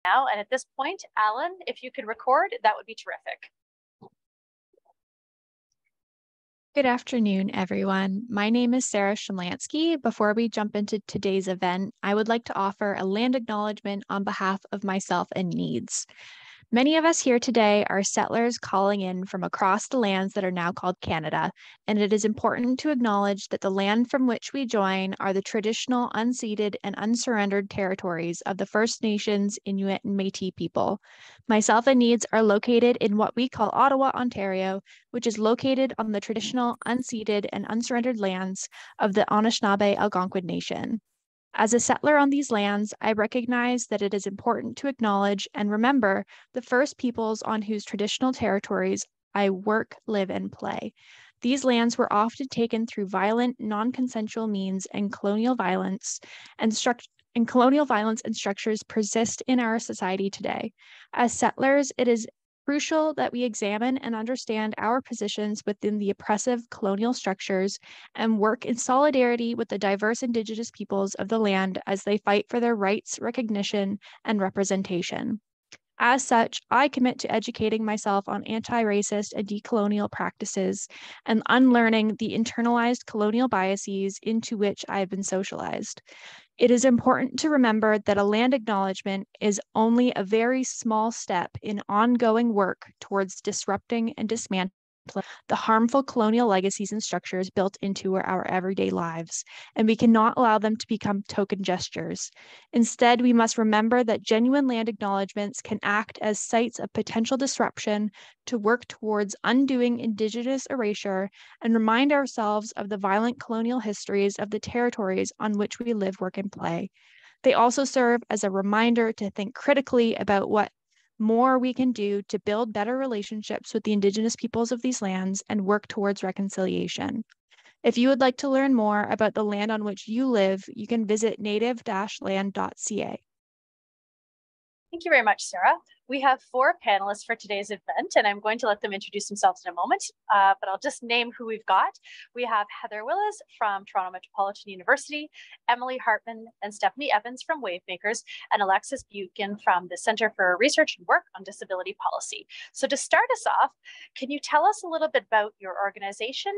now. And at this point, Alan, if you could record, that would be terrific. Good afternoon, everyone. My name is Sarah Shemlansky. Before we jump into today's event, I would like to offer a land acknowledgement on behalf of myself and NEADS. Many of us here today are settlers calling in from across the lands that are now called Canada, and it is important to acknowledge that the land from which we join are the traditional, unceded, and unsurrendered territories of the First Nations, Inuit, and Métis people. Myself and NEADS are located in what we call Ottawa, Ontario, which is located on the traditional, unceded, and unsurrendered lands of the Anishinaabe Algonquin Nation. As a settler on these lands, I recognize that it is important to acknowledge and remember the first peoples on whose traditional territories I work, live, and play. These lands were often taken through violent, non-consensual means, and colonial violence and structures persist in our society today. As settlers, it is crucial that we examine and understand our positions within the oppressive colonial structures and work in solidarity with the diverse Indigenous peoples of the land as they fight for their rights, recognition, and representation. As such, I commit to educating myself on anti-racist and decolonial practices and unlearning the internalized colonial biases into which I have been socialized. It is important to remember that a land acknowledgement is only a very small step in ongoing work towards disrupting and dismantling the harmful colonial legacies and structures built into our everyday lives, and we cannot allow them to become token gestures. Instead, we must remember that genuine land acknowledgements can act as sites of potential disruption to work towards undoing Indigenous erasure and remind ourselves of the violent colonial histories of the territories on which we live, work, and play. They also serve as a reminder to think critically about what more we can do to build better relationships with the Indigenous peoples of these lands and work towards reconciliation. If you would like to learn more about the land on which you live, you can visit native-land.ca. Thank you very much, Sarah. We have 4 panelists for today's event, and I'm going to let them introduce themselves in a moment, but I'll just name who we've got. We have Heather Willis from Toronto Metropolitan University, Emily Hartman and Stephanie Evans from Wavemakers, and Alexis Buchan from the Center for Research and Work on Disability Policy. So to start us off, can you tell us a little bit about your organization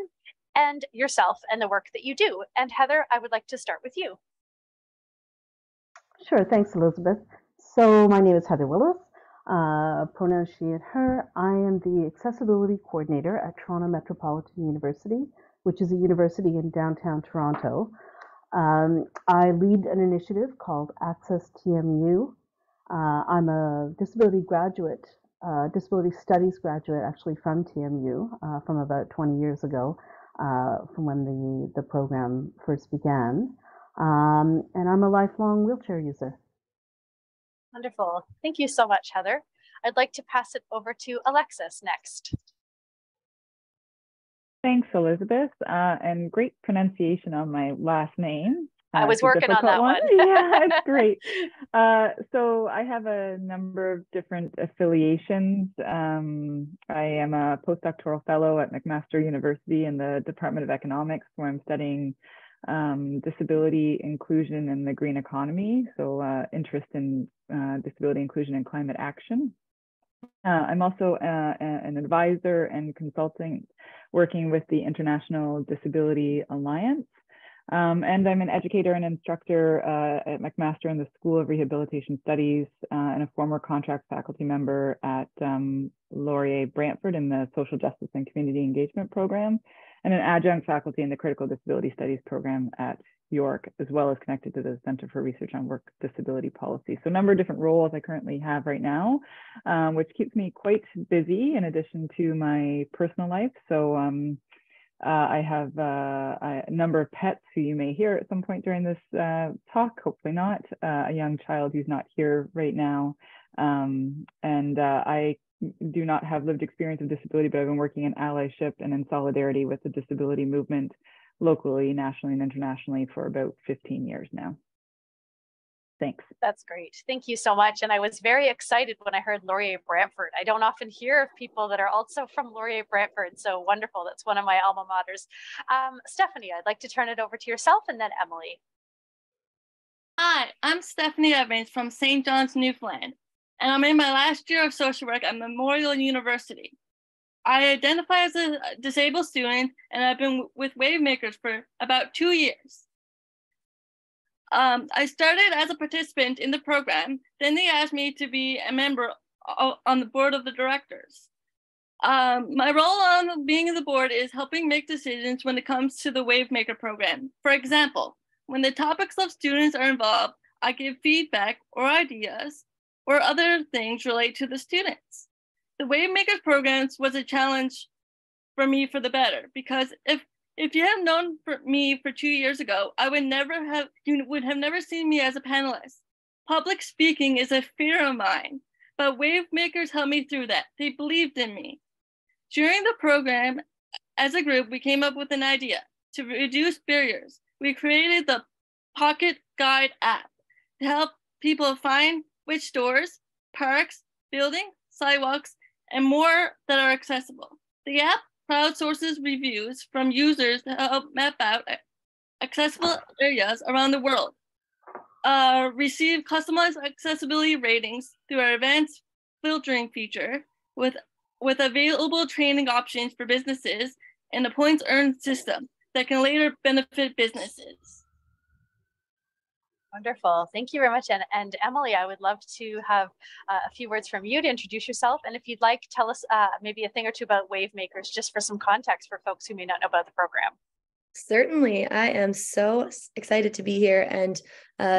and yourself and the work that you do? And Heather, I would like to start with you. Sure, thanks, Elizabeth. So my name is Heather Willis, pronouns she and her. I am the Accessibility Coordinator at Toronto Metropolitan University, which is a university in downtown Toronto. I lead an initiative called AccessTMU. I'm a disability graduate, disability studies graduate actually from TMU from about 20 years ago, from when the program first began. And I'm a lifelong wheelchair user. Wonderful. Thank you so much, Heather. I'd like to pass it over to Alexis next. Thanks, Elizabeth, and great pronunciation on my last name. I was working on that one. Yeah, it's great. So I have a number of different affiliations. I am a postdoctoral fellow at McMaster University in the Department of Economics, where I'm studying disability inclusion and the green economy, so interest in disability inclusion and climate action. I'm also an advisor and consultant working with the International Disability Alliance, and I'm an educator and instructor at McMaster in the School of Rehabilitation Studies, and a former contract faculty member at Laurier Brantford in the Social Justice and Community Engagement program, and an adjunct faculty in the Critical Disability Studies program at York, as well as connected to the Center for Research on Work Disability Policy. So a number of different roles I currently have right now, which keeps me quite busy in addition to my personal life. So I have a number of pets who you may hear at some point during this talk, hopefully not, a young child who's not here right now. I do not have lived experience of disability, but I've been working in allyship and in solidarity with the disability movement locally, nationally, and internationally for about 15 years now. Thanks. That's great. Thank you so much. And I was very excited when I heard Laurier Brantford. I don't often hear of people that are also from Laurier Brantford. So wonderful. That's one of my alma maters. Stephanie, I'd like to turn it over to yourself and then Emily. Hi, I'm Stephanie Evans from St. John's, Newfoundland. and I'm in my last year of social work at Memorial University. I identify as a disabled student, and I've been with Wavemakers for about 2 years. I started as a participant in the program, then they asked me to be a member on the board of the directors. My role on being on the board is helping make decisions when it comes to the Wavemaker program. For example, when the topics of students are involved, I give feedback or ideas or other things related to the students. The Wavemakers programs was a challenge for me for the better, because if you had known me for 2 years ago, you would have never seen me as a panelist. Public speaking is a fear of mine, but Wavemakers helped me through that. They believed in me. During the program, as a group, we came up with an idea to reduce barriers. We created the Pocket Guide app to help people find which stores, parks, buildings, sidewalks, and more that are accessible. The app crowdsources reviews from users to help map out accessible areas around the world. Receive customized accessibility ratings through our advanced filtering feature with available training options for businesses and a points earned system that can later benefit businesses. Wonderful. Thank you very much. And Emily, I would love to have a few words from you to introduce yourself. And if you'd like, tell us maybe a thing or two about Wavemakers, just for some context for folks who may not know about the program. Certainly. I am so excited to be here, and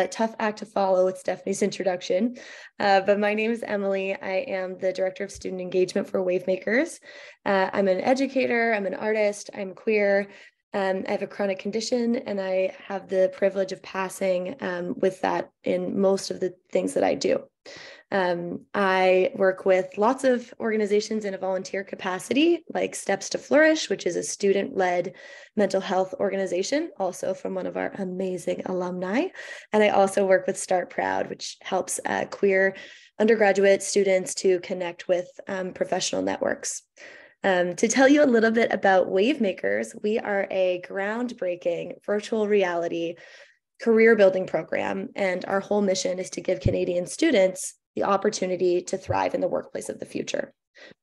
tough act to follow with Stephanie's introduction. But my name is Emily. I am the Director of Student Engagement for Wavemakers. I'm an educator, I'm an artist, I'm queer. I have a chronic condition, and I have the privilege of passing with that in most of the things that I do. I work with lots of organizations in a volunteer capacity, like Steps to Flourish, which is a student-led mental health organization, also from one of our amazing alumni. And I also work with Start Proud, which helps queer undergraduate students to connect with professional networks. To tell you a little bit about Wavemakers, we are a groundbreaking virtual reality career building program, and our whole mission is to give Canadian students the opportunity to thrive in the workplace of the future.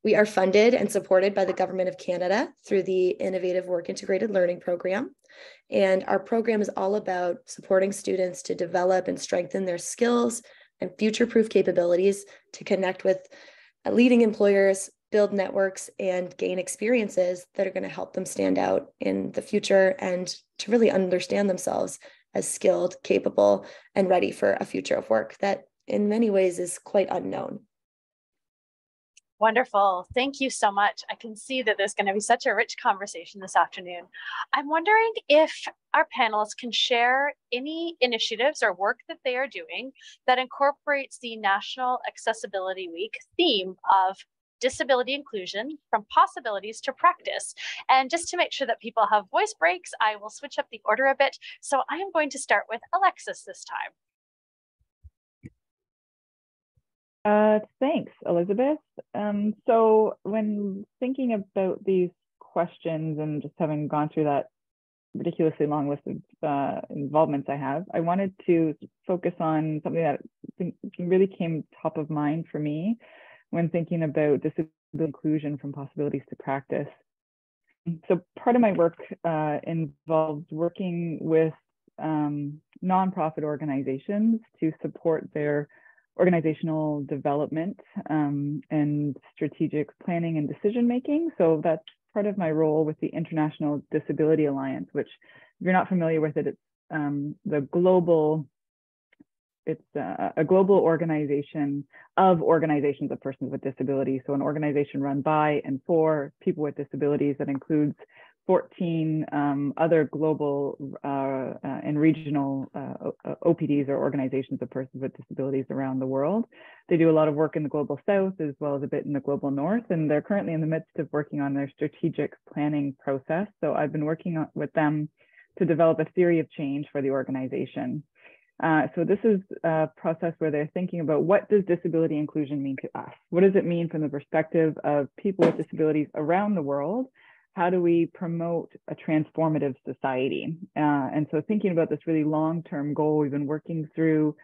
We are funded and supported by the Government of Canada through the Innovative Work Integrated Learning Program, and our program is all about supporting students to develop and strengthen their skills and future-proof capabilities to connect with leading employers, build networks, and gain experiences that are going to help them stand out in the future and to really understand themselves as skilled, capable, and ready for a future of work that in many ways is quite unknown. Wonderful. Thank you so much. I can see that there's going to be such a rich conversation this afternoon. I'm wondering if our panelists can share any initiatives or work that they are doing that incorporates the National Accessibility Week theme of disability inclusion from possibilities to practice. And just to make sure that people have voice breaks, I will switch up the order a bit. So I am going to start with Alexis this time. Thanks, Elizabeth. So when thinking about these questions and just having gone through that ridiculously long list of involvements I have, I wanted to focus on something that I think really came top of mind for me when thinking about disability inclusion from possibilities to practice. So part of my work involves working with nonprofit organizations to support their organizational development and strategic planning and decision making. So that's part of my role with the International Disability Alliance, which, if you're not familiar with it, it's a global organization of organizations of persons with disabilities. So an organization run by and for people with disabilities that includes 14 other global and regional OPDs, or organizations of persons with disabilities around the world. They do a lot of work in the global south as well as a bit in the global north, and they're currently in the midst of working on their strategic planning process. So I've been working with them to develop a theory of change for the organization. So this is a process where they're thinking about, what does disability inclusion mean to us? What does it mean from the perspective of people with disabilities around the world? How do we promote a transformative society? And so thinking about this really long-term goal, we've been working through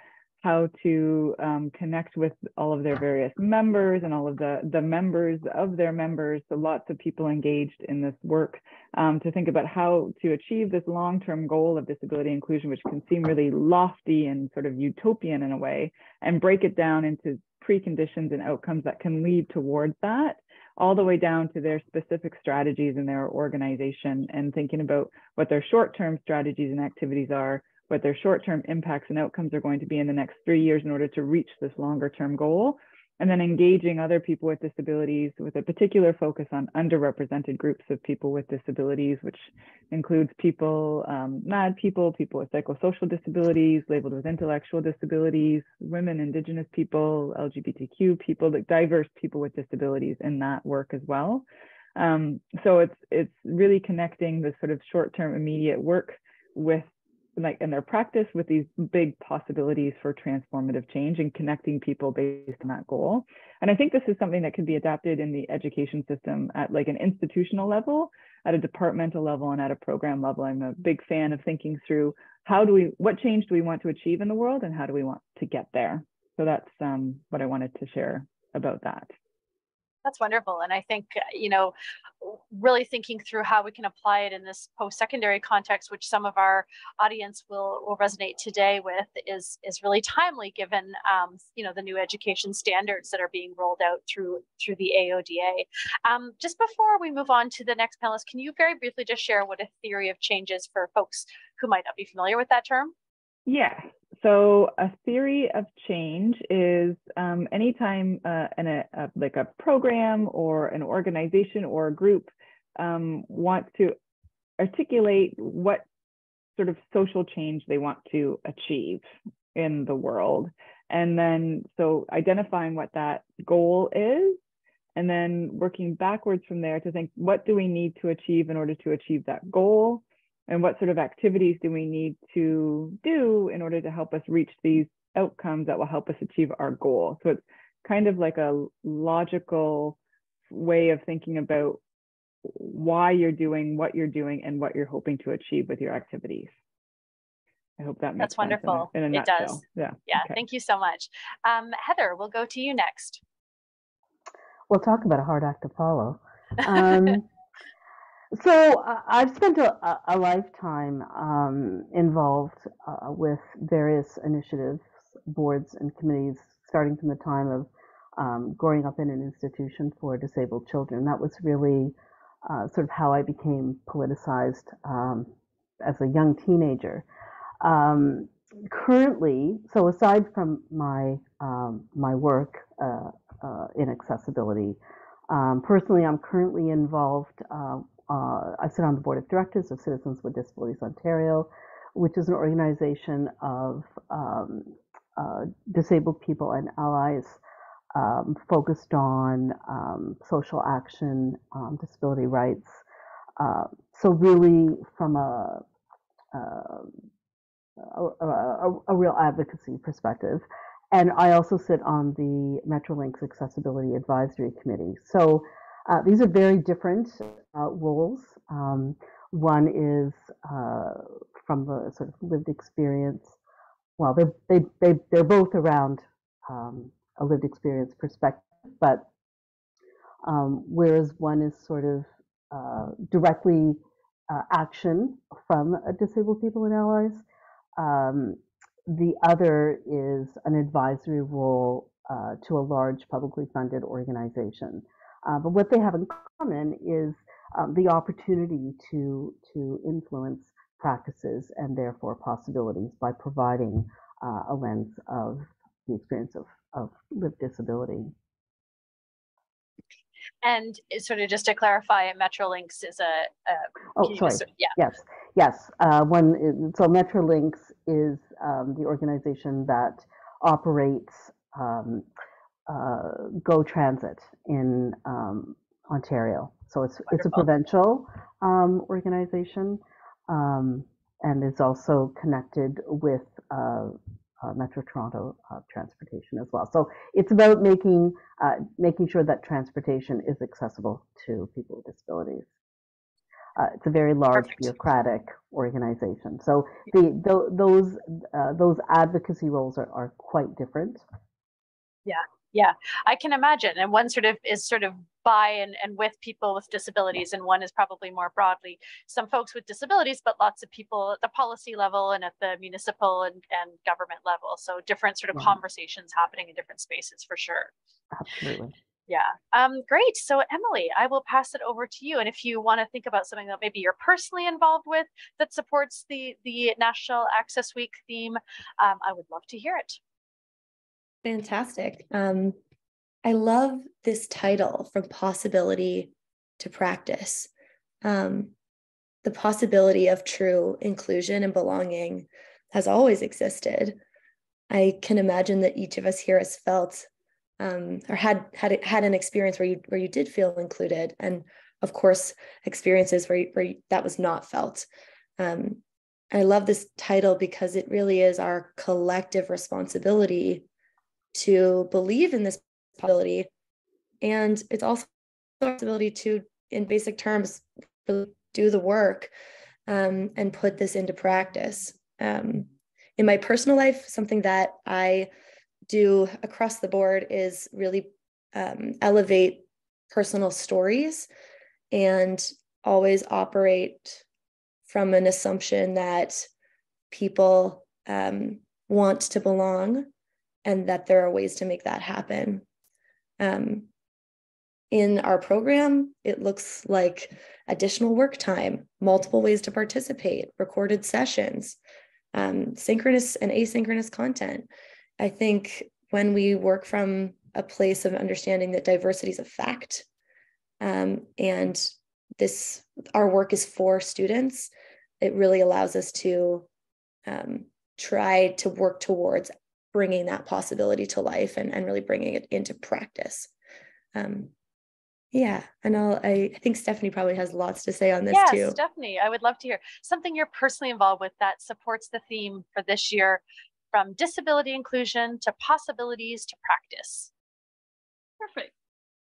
how to connect with all of their various members and all of the members of their members, so lots of people engaged in this work, to think about how to achieve this long-term goal of disability inclusion, which can seem really lofty and sort of utopian in a way, and break it down into preconditions and outcomes that can lead towards that, all the way down to their specific strategies in their organization, and thinking about what their short-term strategies and activities are, what their short-term impacts and outcomes are going to be in the next 3 years in order to reach this longer-term goal, and then engaging other people with disabilities with a particular focus on underrepresented groups of people with disabilities, which includes people, NAAD people, people with psychosocial disabilities, labeled with intellectual disabilities, women, Indigenous people, LGBTQ people, like diverse people with disabilities in that work as well. So it's really connecting the sort of short-term immediate work with, like, in their practice, with these big possibilities for transformative change and connecting people based on that goal. And I think this is something that can be adapted in the education system at like an institutional level, at a departmental level, and at a program level. I'm a big fan of thinking through what change do we want to achieve in the world, and how do we want to get there? So that's what I wanted to share about that. That's wonderful. And I think, really thinking through how we can apply it in this post-secondary context, which some of our audience will resonate today with, is really timely given, the new education standards that are being rolled out through the AODA. Just before we move on to the next panelist, can you very briefly just share what a theory of change is for folks who might not be familiar with that term? Yeah. So a theory of change is anytime like a program or an organization or a group wants to articulate what sort of social change they want to achieve in the world. And then so identifying what that goal is, and then working backwards from there to think, what do we need to achieve in order to achieve that goal? And what sort of activities do we need to do in order to help us reach these outcomes that will help us achieve our goal? So it's kind of like a logical way of thinking about why you're doing what you're doing and what you're hoping to achieve with your activities. I hope that makes That's wonderful. sense in a It nutshell. does. Yeah. Okay. Thank you so much. Heather, we'll go to you next. We'll talk about a hard act to follow. So I've spent a lifetime involved with various initiatives, boards, and committees, starting from the time of growing up in an institution for disabled children. That was really sort of how I became politicized as a young teenager. Currently, so aside from my work in accessibility, personally, I'm currently involved. I sit on the board of directors of Citizens with Disabilities Ontario, which is an organization of disabled people and allies focused on social action, disability rights. So really from a real advocacy perspective. And I also sit on the Metrolinx Accessibility Advisory Committee. So these are very different roles. One is from the sort of lived experience. Well, they're both around a lived experience perspective, but whereas one is sort of directly action from disabled people and allies, the other is an advisory role to a large publicly funded organization. But what they have in common is the opportunity to influence practices and therefore possibilities by providing a lens of the experience of lived disability. And sort of just to clarify, Metrolinx is Yes. So Metrolinx is the organization that operates Go Transit in Ontario. So it's a provincial organization, and is also connected with Metro Toronto transportation as well. So it's about making sure that transportation is accessible to people with disabilities. It's a very large Perfect. bureaucratic organization. So those advocacy roles are quite different. Yeah, I can imagine. And one sort of is sort of by and with people with disabilities, and one is probably more broadly some folks with disabilities, but lots of people at the policy level and at the municipal and government level. So different sort of conversations happening in different spaces for sure. Absolutely. Yeah. Great. So Emily, I will pass it over to you. And if you want to think about something that maybe you're personally involved with that supports the National Access Week theme, I would love to hear it. Fantastic. I love this title, From Possibility to Practice. The possibility of true inclusion and belonging has always existed. I can imagine that each of us here has felt or had an experience where you did feel included, and of course experiences where that was not felt. I love this title because it really is our collective responsibility to believe in this possibility, and it's also our responsibility to, in basic terms, do the work and put this into practice. In my personal life, something that I do across the board is really elevate personal stories and always operate from an assumption that people want to belong and that there are ways to make that happen. In our program, it looks like additional work time, multiple ways to participate, recorded sessions, synchronous and asynchronous content. I think when we work from a place of understanding that diversity is a fact, and our work is for students, it really allows us to try to work towards bringing that possibility to life and really bringing it into practice. Yeah, and I think Stephanie probably has lots to say on this too. Yes, Stephanie, I would love to hear something you're personally involved with that supports the theme for this year, from disability inclusion to possibilities to practice. Perfect.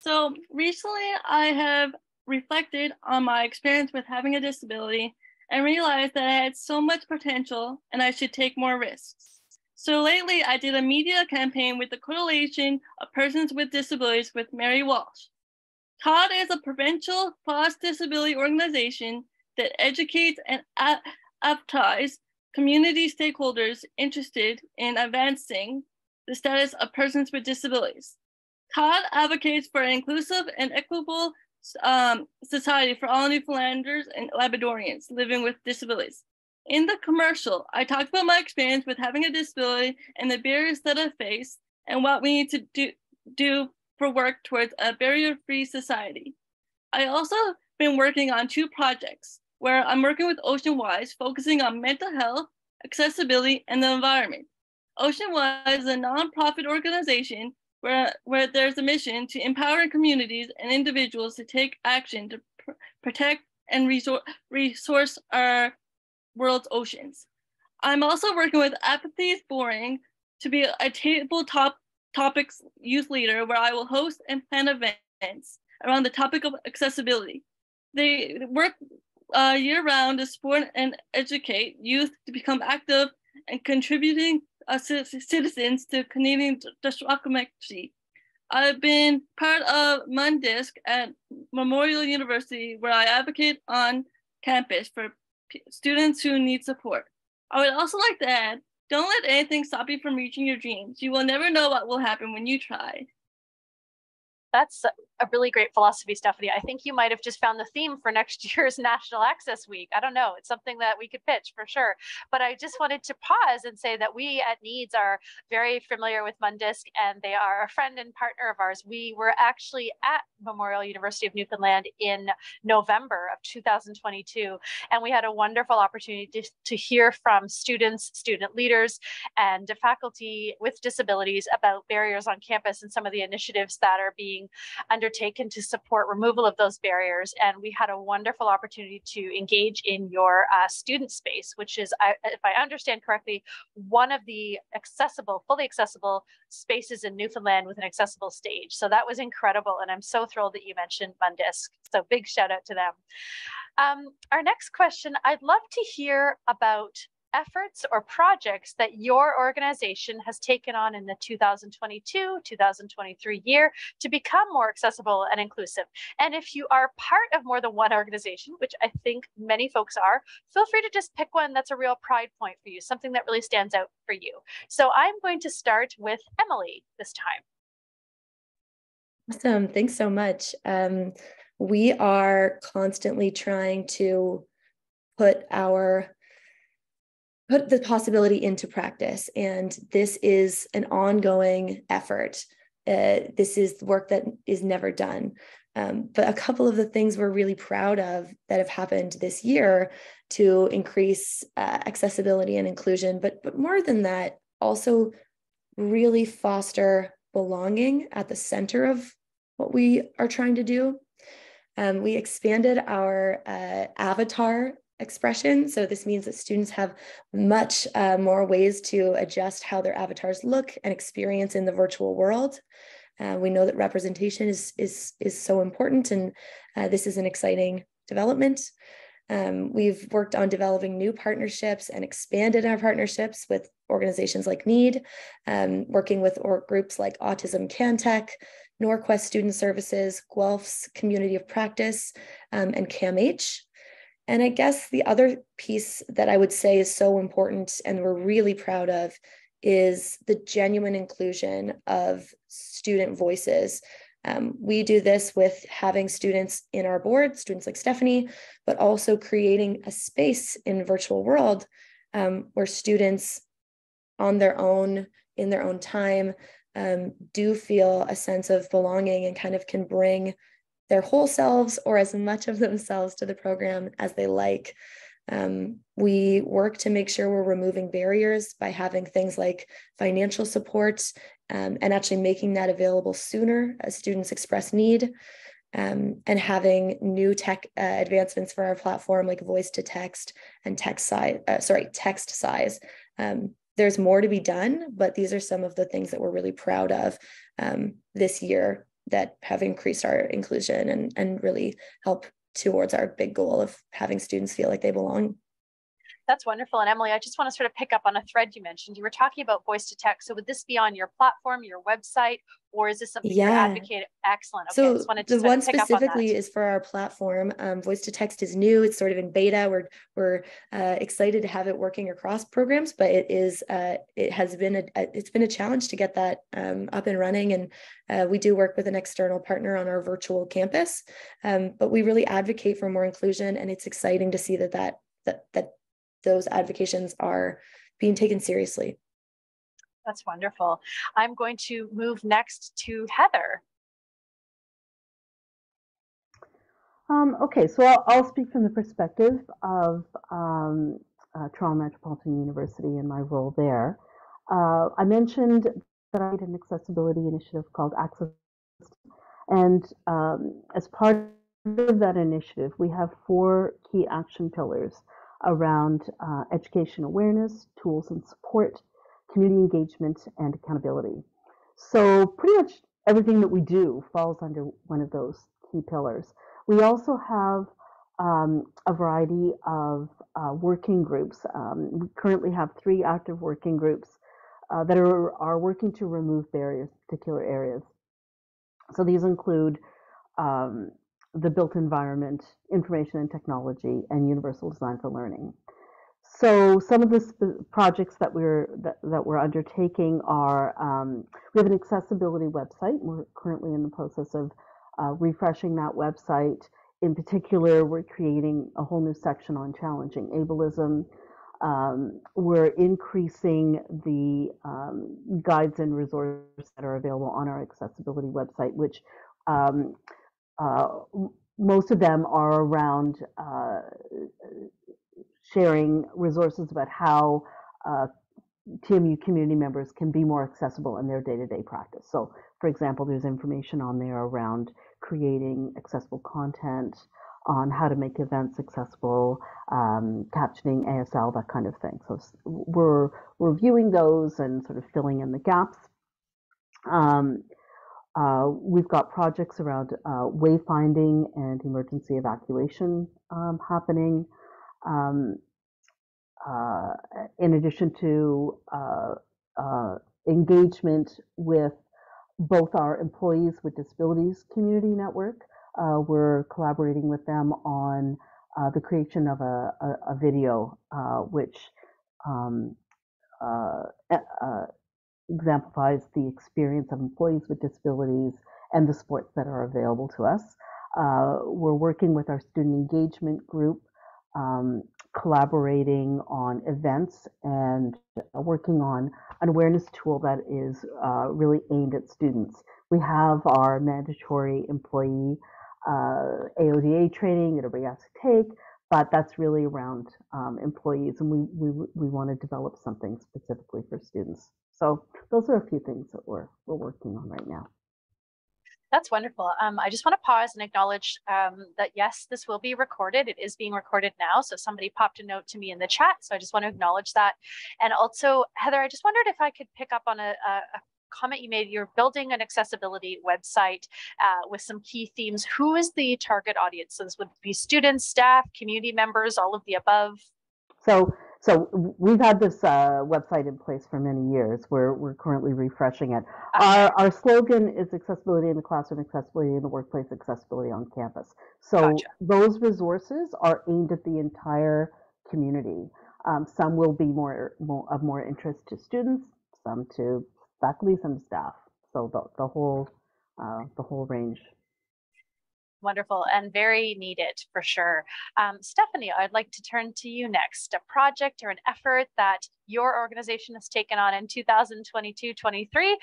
So recently I have reflected on my experience with having a disability and realized that I had so much potential and I should take more risks. So lately I did a media campaign with the Coalition of Persons with Disabilities with Mary Walsh. COD is a provincial cross-disability organization that educates and advertises community stakeholders interested in advancing the status of persons with disabilities. COD advocates for an inclusive and equitable society for all Newfoundlanders and Labradorians living with disabilities. In the commercial, I talked about my experience with having a disability and the barriers that I face and what we need to do for work towards a barrier-free society. I also been working on 2 projects where I'm working with OceanWise, focusing on mental health, accessibility, and the environment. OceanWise is a nonprofit organization where there's a mission to empower communities and individuals to take action to protect and resource our world's oceans. I'm also working with Apathy is Boring to be a tabletop topics youth leader where I will host and plan events around the topic of accessibility. They work year-round to support and educate youth to become active and contributing citizens to Canadian democracy. I've been part of Mundisc at Memorial University, where I advocate on campus for students who need support. I would also like to add, don't let anything stop you from reaching your dreams. You will never know what will happen when you try. That's a really great philosophy, Stephanie. I think you might have just found the theme for next year's National Access Week. I don't know. It's something that we could pitch for sure. But I just wanted to pause and say that we at NEADS are very familiar with Mundisc, and they are a friend and partner of ours. We were actually at Memorial University of Newfoundland in November of 2022, and we had a wonderful opportunity to hear from students, student leaders, and faculty with disabilities about barriers on campus and some of the initiatives that are being being undertaken to support removal of those barriers. And we had a wonderful opportunity to engage in your student space, which is, if I understand correctly, one of the fully accessible spaces in Newfoundland with an accessible stage. So that was incredible. And I'm so thrilled that you mentioned Mundisc. So big shout out to them. Our next question, I'd love to hear about efforts or projects that your organization has taken on in the 2022-2023 year to become more accessible and inclusive. And if you are part of more than one organization, which I think many folks are, feel free to just pick one that's a real pride point for you, something that really stands out for you. So I'm going to start with Emily this time. Awesome, thanks so much. We are constantly trying to put the possibility into practice. And this is an ongoing effort. This is work that is never done. But a couple of the things we're really proud of that have happened this year to increase accessibility and inclusion, but more than that, also really foster belonging at the center of what we are trying to do. We expanded our avatar expression. So this means that students have much more ways to adjust how their avatars look and experience in the virtual world. We know that representation is so important, and this is an exciting development. We've worked on developing new partnerships and expanded our partnerships with organizations like NEAD, working with groups like Autism CanTech, Norquest Student Services, Guelph's Community of Practice, and CAMH. And I guess the other piece that I would say is so important and we're really proud of is the genuine inclusion of student voices. We do this with having students in our board, students like Stephanie, but also creating a space in the virtual world where students on their own, in their own time, do feel a sense of belonging and kind of can bring their whole selves or as much of themselves to the program as they like. We work to make sure we're removing barriers by having things like financial support and actually making that available sooner as students express need, and having new tech advancements for our platform like voice to text and text size. There's more to be done, but these are some of the things that we're really proud of this year that have increased our inclusion and really help towards our big goal of having students feel like they belong. That's wonderful. And Emily, I just want to sort of pick up on a thread you mentioned. You were talking about voice to text. So would this be on your platform, your website, or is this something you're advocating? Excellent. Okay, so I just wanted to the one pick specifically up on is for our platform. Voice to text is new. It's sort of in beta. We're excited to have it working across programs, but it's been a challenge to get that up and running. And we do work with an external partner on our virtual campus, but we really advocate for more inclusion, and it's exciting to see that those advocations are being taken seriously. That's wonderful. I'm going to move next to Heather. Okay, so I'll speak from the perspective of Toronto Metropolitan University and my role there. I mentioned that I had an accessibility initiative called AccessAbility, and as part of that initiative, we have 4 key action pillars around education awareness, tools and support, community engagement, and accountability. So pretty much everything that we do falls under one of those key pillars. We also have a variety of working groups. We currently have 3 active working groups that are working to remove barriers in particular areas. So these include the built environment, information and technology, and universal design for learning. So some of the projects that we're undertaking are, we have an accessibility website. We're currently in the process of refreshing that website. In particular, we're creating a whole new section on challenging ableism. We're increasing the guides and resources that are available on our accessibility website, which most of them are around sharing resources about how TMU community members can be more accessible in their day-to-day practice. So, for example, there's information on there around creating accessible content, on how to make events accessible, captioning, ASL, that kind of thing. So we're reviewing those and sort of filling in the gaps. We've got projects around wayfinding and emergency evacuation happening. In addition to engagement with both our Employees with Disabilities Community Network, we're collaborating with them on the creation of a video which exemplifies the experience of employees with disabilities and the sports that are available to us. We're working with our student engagement group, collaborating on events and working on an awareness tool that is really aimed at students. We have our mandatory employee AODA training that everybody has to take, but that's really around employees, and we want to develop something specifically for students. So those are a few things that we're working on right now. That's wonderful. I just want to pause and acknowledge that yes, this will be recorded. It is being recorded now. So somebody popped a note to me in the chat. So I just want to acknowledge that. And also, Heather, I just wondered if I could pick up on a comment you made. You're building an accessibility website with some key themes. Who is the target audience? So this would be students, staff, community members, all of the above? So we've had this website in place for many years. We're currently refreshing it. Our slogan is accessibility in the classroom, accessibility in the workplace, accessibility on campus. So Gotcha. Those resources are aimed at the entire community. Some will be of more interest to students, some to faculty, some to staff. So the whole range. Wonderful and very needed for sure. Stephanie, I'd like to turn to you next. A project or an effort that your organization has taken on in 2022-23,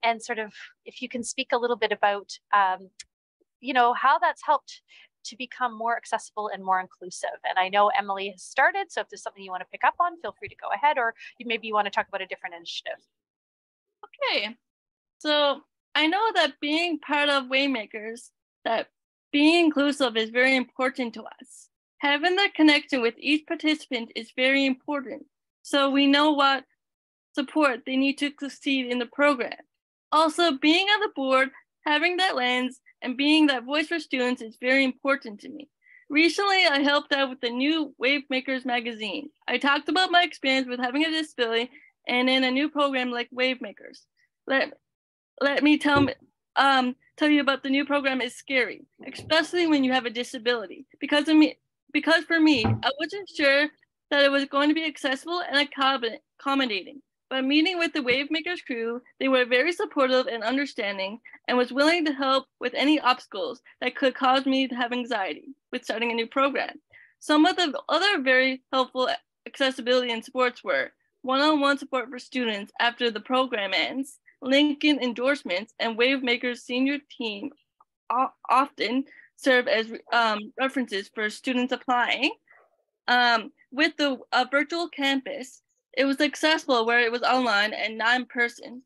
and sort of if you can speak a little bit about, how that's helped to become more accessible and more inclusive. And I know Emily has started, so if there's something you want to pick up on, feel free to go ahead, or maybe you want to talk about a different initiative. Okay, so I know that being part of Wavemakers, that being inclusive is very important to us. Having that connection with each participant is very important, so we know what support they need to succeed in the program. Also, being on the board, having that lens, and being that voice for students is very important to me. Recently, I helped out with the new Wavemakers magazine. I talked about my experience with having a disability and in a new program like Wavemakers. Let me tell you about the new program is scary, especially when you have a disability. Because for me, I wasn't sure that it was going to be accessible and accommodating. But meeting with the Wavemakers crew, they were very supportive and understanding and was willing to help with any obstacles that could cause me to have anxiety with starting a new program. Some of the other very helpful accessibility and supports were one-on-one support for students after the program ends, LinkedIn endorsements, and Wavemakers senior team often serve as references for students applying. With the virtual campus, it was accessible where it was online and not in person.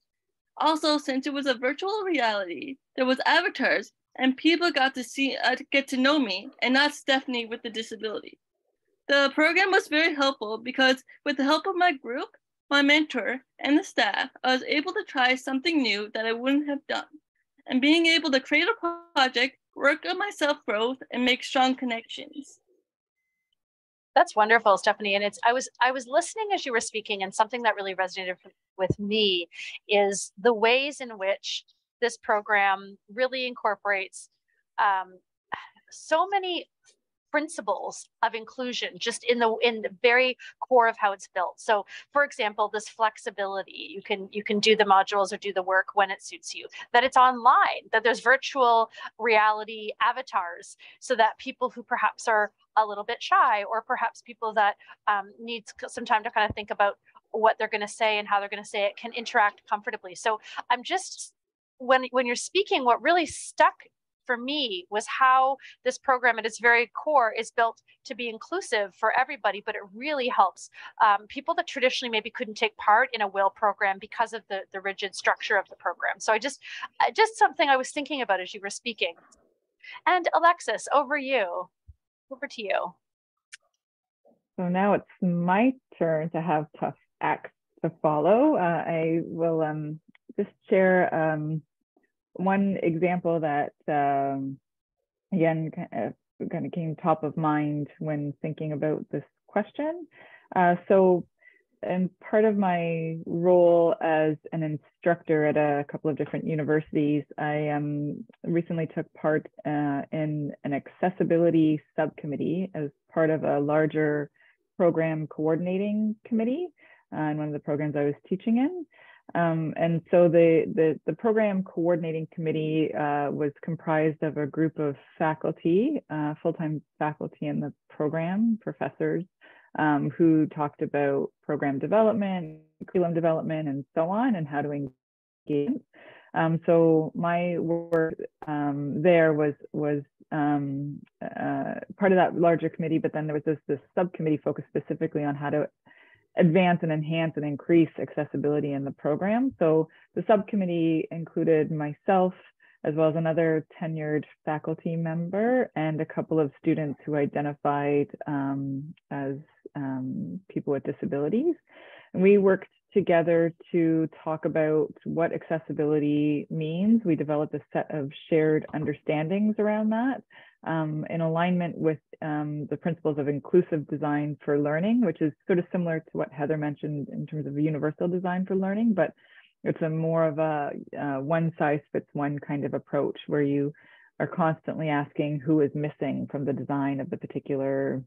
Also, since it was a virtual reality, there was avatars and people got to get to know me and not Stephanie with the disability. The program was very helpful because with the help of my group, my mentor, and the staff, I was able to try something new that I wouldn't have done. And being able to create a project, work on my self-growth, and make strong connections. That's wonderful, Stephanie. And I was listening as you were speaking, and something that really resonated with me is the ways in which this program really incorporates so many principles of inclusion just in the very core of how it's built. So for example, this flexibility, you can do the modules or do the work when it suits you, that it's online, that there's virtual reality avatars so that people who perhaps are a little bit shy, or perhaps people that need some time to kind of think about what they're going to say and how they're going to say it, can interact comfortably. So I'm just, when you're speaking, what really stuck for me was how this program at its very core is built to be inclusive for everybody, but it really helps people that traditionally maybe couldn't take part in a WIL program because of the rigid structure of the program. So just something I was thinking about as you were speaking. And Alexis, over to you. So now it's my turn to have tough acts to follow. I will just share one example that again kind of came top of mind when thinking about this question. And part of my role as an instructor at a couple of different universities, I recently took part in an accessibility subcommittee as part of a larger program coordinating committee in one of the programs I was teaching in. And so the program coordinating committee was comprised of a group of faculty, full-time faculty in the program, professors, who talked about program development, curriculum development, and so on, and how to engage. So my work there was part of that larger committee, but then there was this subcommittee focused specifically on how to advance and enhance and increase accessibility in the program. So the subcommittee included myself, as well as another tenured faculty member and a couple of students who identified as people with disabilities. And we worked together to talk about what accessibility means. We developed a set of shared understandings around that in alignment with the principles of inclusive design for learning, which is sort of similar to what Heather mentioned in terms of universal design for learning, but it's a more of a one-size-fits-one kind of approach where you are constantly asking who is missing from the design of the particular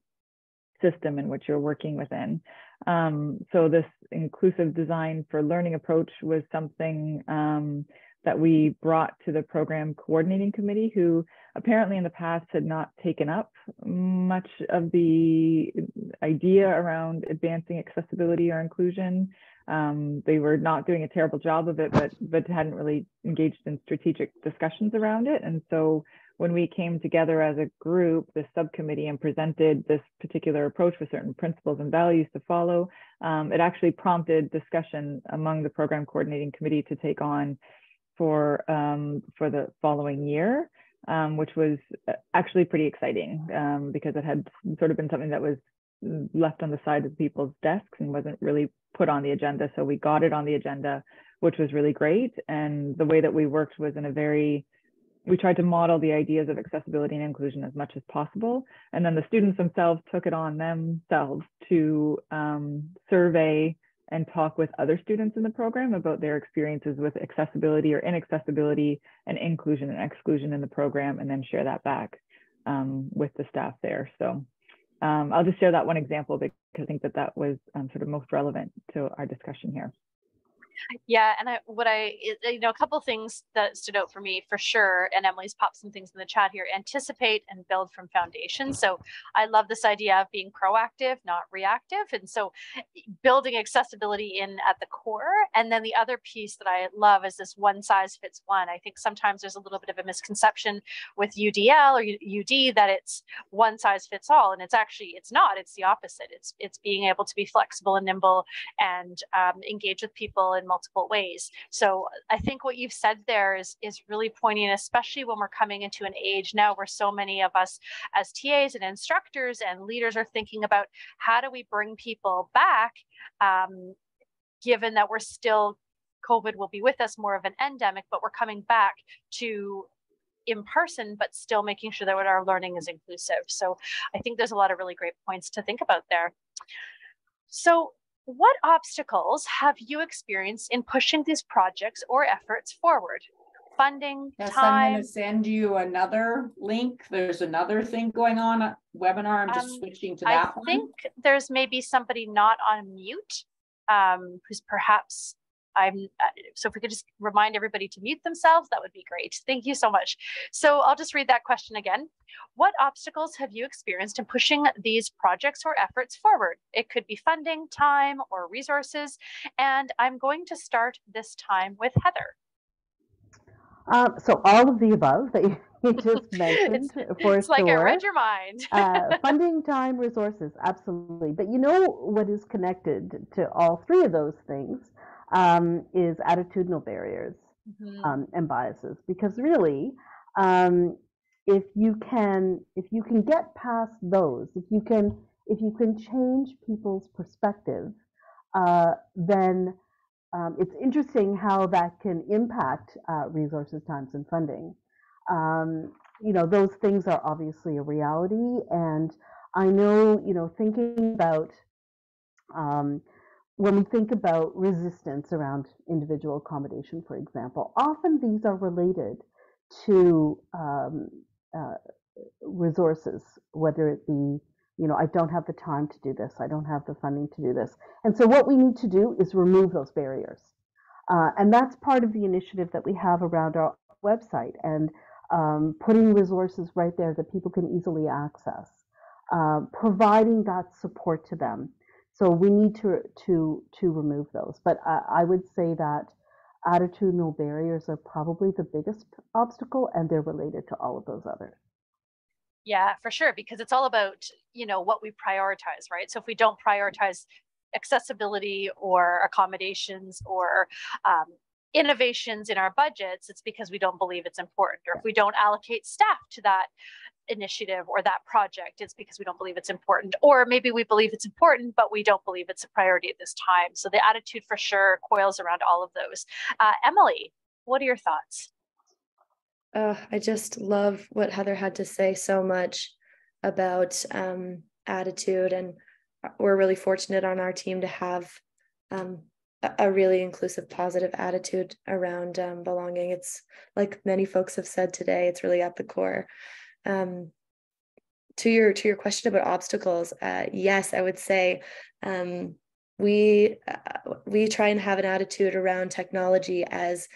system in which you're working within. So this inclusive design for learning approach was something that we brought to the program coordinating committee, who apparently in the past had not taken up much of the idea around advancing accessibility or inclusion. They were not doing a terrible job of it, but hadn't really engaged in strategic discussions around it. And so when we came together as a group, the subcommittee, and presented this particular approach with certain principles and values to follow, it actually prompted discussion among the program coordinating committee to take on for the following year, which was actually pretty exciting because it had sort of been something that was left on the side of people's desks and wasn't really put on the agenda. So we got it on the agenda, which was really great. And the way that we worked was we tried to model the ideas of accessibility and inclusion as much as possible. And then the students themselves took it on themselves to survey and talk with other students in the program about their experiences with accessibility or inaccessibility and inclusion and exclusion in the program, and then share that back with the staff there. So I'll just share that one example because I think that was sort of most relevant to our discussion here. Yeah, and a couple of things that stood out for me for sure, and Emily's popped some things in the chat here: anticipate and build from foundation. So I love this idea of being proactive, not reactive. And so building accessibility in at the core. And then the other piece that I love is this one size fits one. I think sometimes there's a little bit of a misconception with UDL or UD that it's one size fits all. And it's not, it's the opposite. It's being able to be flexible and nimble and engage with people in multiple ways. So I think what you've said there is really poignant, especially when we're coming into an age now where so many of us as TAs and instructors and leaders are thinking about how do we bring people back, given that we're still, COVID will be with us, more of an endemic, but we're coming back to in person, but still making sure that our learning is inclusive. So I think there's a lot of really great points to think about there. So what obstacles have you experienced in pushing these projects or efforts forward? Funding, yes, time? I'm going to send you another link. There's another thing going on at webinar. I'm just switching to that one. I think there's maybe somebody not on mute who's perhaps so if we could just remind everybody to mute themselves, that would be great. Thank you so much. So I'll just read that question again. What obstacles have you experienced in pushing these projects or efforts forward? It could be funding, time, or resources. And I'm going to start this time with Heather. So all of the above that just mentioned for it's like I sure. read your mind. Funding, time, resources, absolutely. But you know what is connected to all three of those things is attitudinal barriers and biases. Because really, if you can get past those, if you can change people's perspective, then it's interesting how that can impact resources, times, and funding. You know, those things are obviously a reality, and I know, you know, thinking about when we think about resistance around individual accommodation, for example, often these are related to resources, whether it be, you know, I don't have the time to do this, I don't have the funding to do this. And so what we need to do is remove those barriers. And that's part of the initiative that we have around our website, and putting resources right there that people can easily access, providing that support to them. So we need to remove those. But I would say that attitudinal barriers are probably the biggest obstacle, and they're related to all of those others. Yeah, for sure, because it's all about, you know, what we prioritize, right? So if we don't prioritize accessibility or accommodations or innovations in our budgets, it's because we don't believe it's important. Or if we don't allocate staff to that initiative or that project, it's because we don't believe it's important. Or maybe we believe it's important, but we don't believe it's a priority at this time. So the attitude for sure coils around all of those. Emily, what are your thoughts? I just love what Heather had to say so much about attitude, and we're really fortunate on our team to have a really inclusive, positive attitude around belonging. It's like many folks have said today, it's really at the core. To your question about obstacles, yes, I would say we try and have an attitude around technology as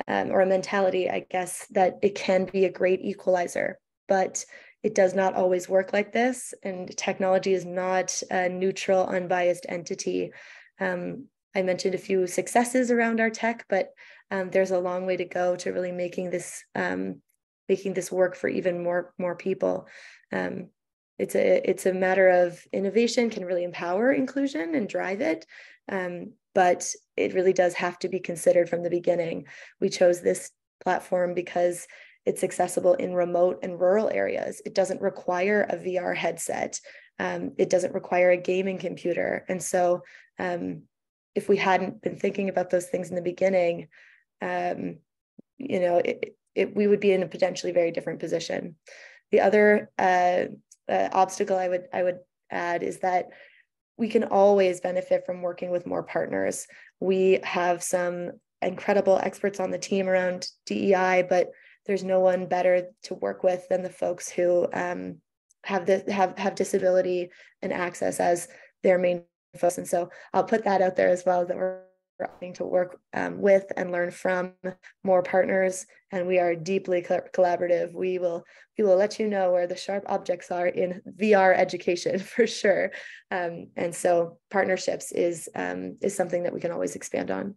or a mentality, I guess, that it can be a great equalizer, but it does not always work like this. And technology is not a neutral, unbiased entity. I mentioned a few successes around our tech, but there's a long way to go to really making this work for even more people. It's a matter of innovation can really empower inclusion and drive it. But it really does have to be considered from the beginning. We chose this platform because it's accessible in remote and rural areas. It doesn't require a VR headset. It doesn't require a gaming computer. And so if we hadn't been thinking about those things in the beginning, you know, we would be in a potentially very different position. The other obstacle I would add is that we can always benefit from working with more partners. We have some incredible experts on the team around DEI, but there's no one better to work with than the folks who have disability and access as their main focus. And so I'll put that out there as well, that we're trying to work with and learn from more partners, and we are deeply collaborative. We will let you know where the sharp objects are in VR education for sure. And so partnerships is something that we can always expand on.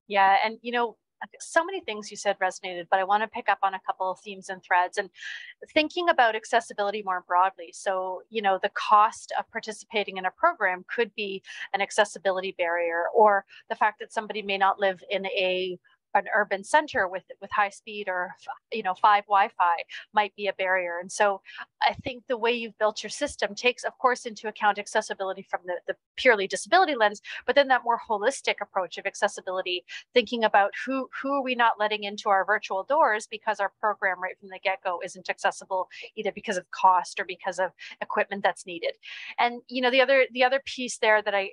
Yeah, and you know, so many things you said resonated, but I want to pick up on a couple of themes and threads, and thinking about accessibility more broadly. So, you know, the cost of participating in a program could be an accessibility barrier, or the fact that somebody may not live in an urban center with high speed or, you know, 5 Wi-Fi might be a barrier. And so I think the way you've built your system takes, of course, into account accessibility from the purely disability lens, but then that more holistic approach of accessibility, thinking about who are we not letting into our virtual doors because our program right from the get-go isn't accessible, either because of cost or because of equipment that's needed. And, you know, the other piece there that I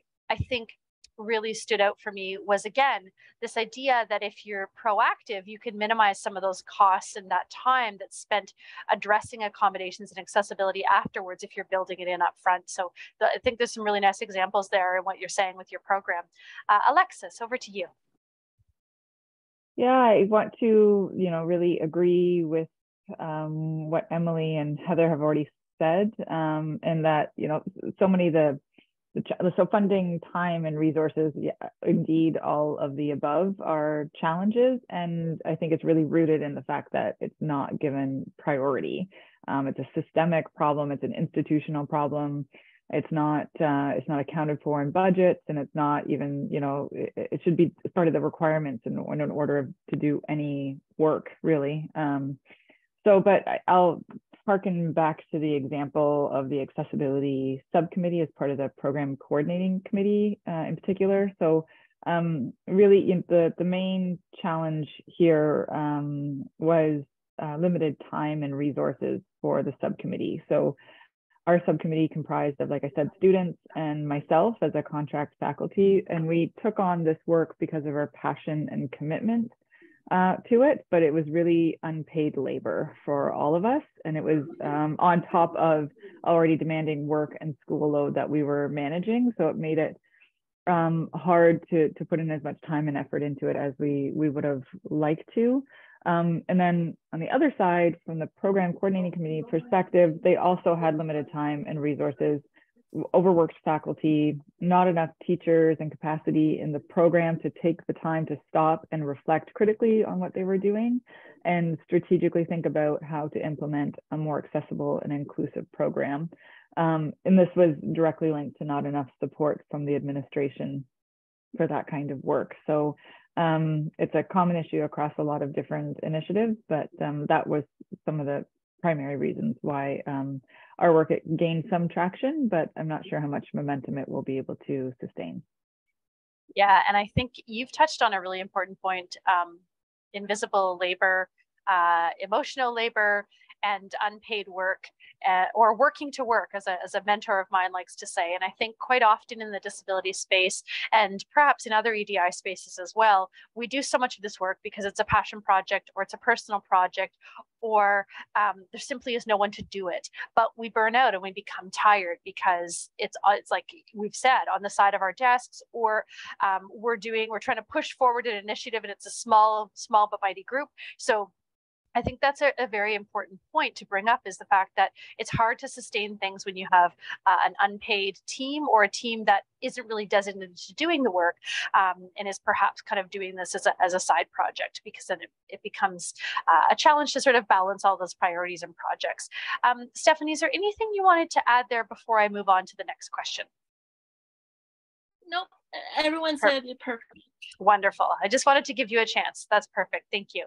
think really stood out for me was, again, this idea that if you're proactive, you can minimize some of those costs and that time that's spent addressing accommodations and accessibility afterwards if you're building it in up front. So I think there's some really nice examples there in what you're saying with your program. Alexis, over to you. Yeah, I want to, you know, really agree with what Emily and Heather have already said, and that, you know, so many of the so funding, time, and resources, yeah, indeed, all of the above are challenges, and I think it's really rooted in the fact that it's not given priority. It's a systemic problem. It's an institutional problem. It's not accounted for in budgets, and it's not even, it should be part of the requirements in order to do any work, really. But I'll harken back to the example of the accessibility subcommittee as part of the program coordinating committee in particular. So really, the main challenge here was limited time and resources for the subcommittee. So our subcommittee comprised of, like I said, students and myself as a contract faculty, and we took on this work because of our passion and commitment to it, but it was really unpaid labor for all of us, and it was on top of already demanding work and school load that we were managing, so it made it hard to put in as much time and effort into it as we would have liked to. And then on the other side, from the program coordinating committee perspective, they also had limited time and resources, overworked faculty, not enough teachers and capacity in the program to take the time to stop and reflect critically on what they were doing and strategically think about how to implement a more accessible and inclusive program. And this was directly linked to not enough support from the administration for that kind of work. So it's a common issue across a lot of different initiatives, but that was some of the primary reasons why our work gained some traction, but I'm not sure how much momentum it will be able to sustain. Yeah, and I think you've touched on a really important point, invisible labor, emotional labor, and unpaid work, or working to work, as a mentor of mine likes to say. And I think quite often in the disability space, and perhaps in other EDI spaces as well, we do so much of this work because it's a passion project, or it's a personal project, or there simply is no one to do it. But we burn out and we become tired because it's like we've said, on the side of our desks, or we're trying to push forward an initiative, and it's a small but mighty group. So I think that's a very important point to bring up, is the fact that it's hard to sustain things when you have an unpaid team, or a team that isn't really designated to doing the work, and is perhaps kind of doing this as a side project, because then it becomes a challenge to sort of balance all those priorities and projects. Stephanie, is there anything you wanted to add there before I move on to the next question? Nope, everyone said it perfect. Wonderful. I just wanted to give you a chance. That's perfect. Thank you.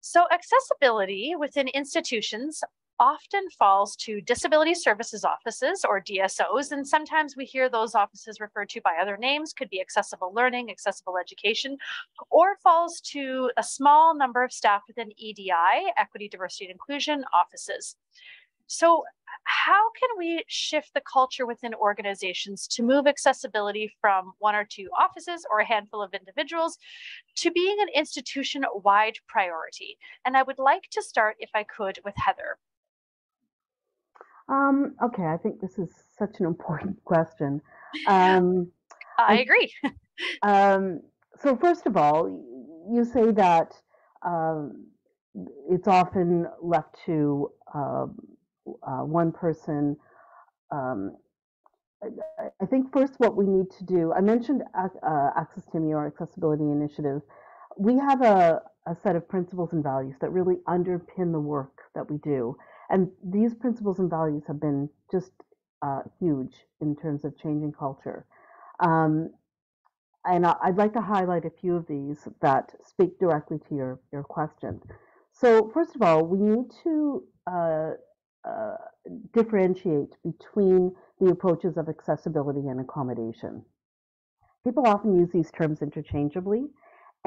So accessibility within institutions often falls to disability services offices, or DSOs, and sometimes we hear those offices referred to by other names. Could be accessible learning, accessible education, or falls to a small number of staff within EDI, equity, diversity, and inclusion offices. So how can we shift the culture within organizations to move accessibility from one or two offices or a handful of individuals to being an institution-wide priority? And I would like to start, if I could, with Heather. Okay, I think this is such an important question. I agree. So first of all, you say that it's often left to one person. I think first what we need to do, I mentioned Access to Me, or Accessibility Initiative. We have a set of principles and values that really underpin the work that we do. And these principles and values have been just huge in terms of changing culture. And I'd like to highlight a few of these that speak directly to your question. So first of all, we need to differentiate between the approaches of accessibility and accommodation. People often use these terms interchangeably,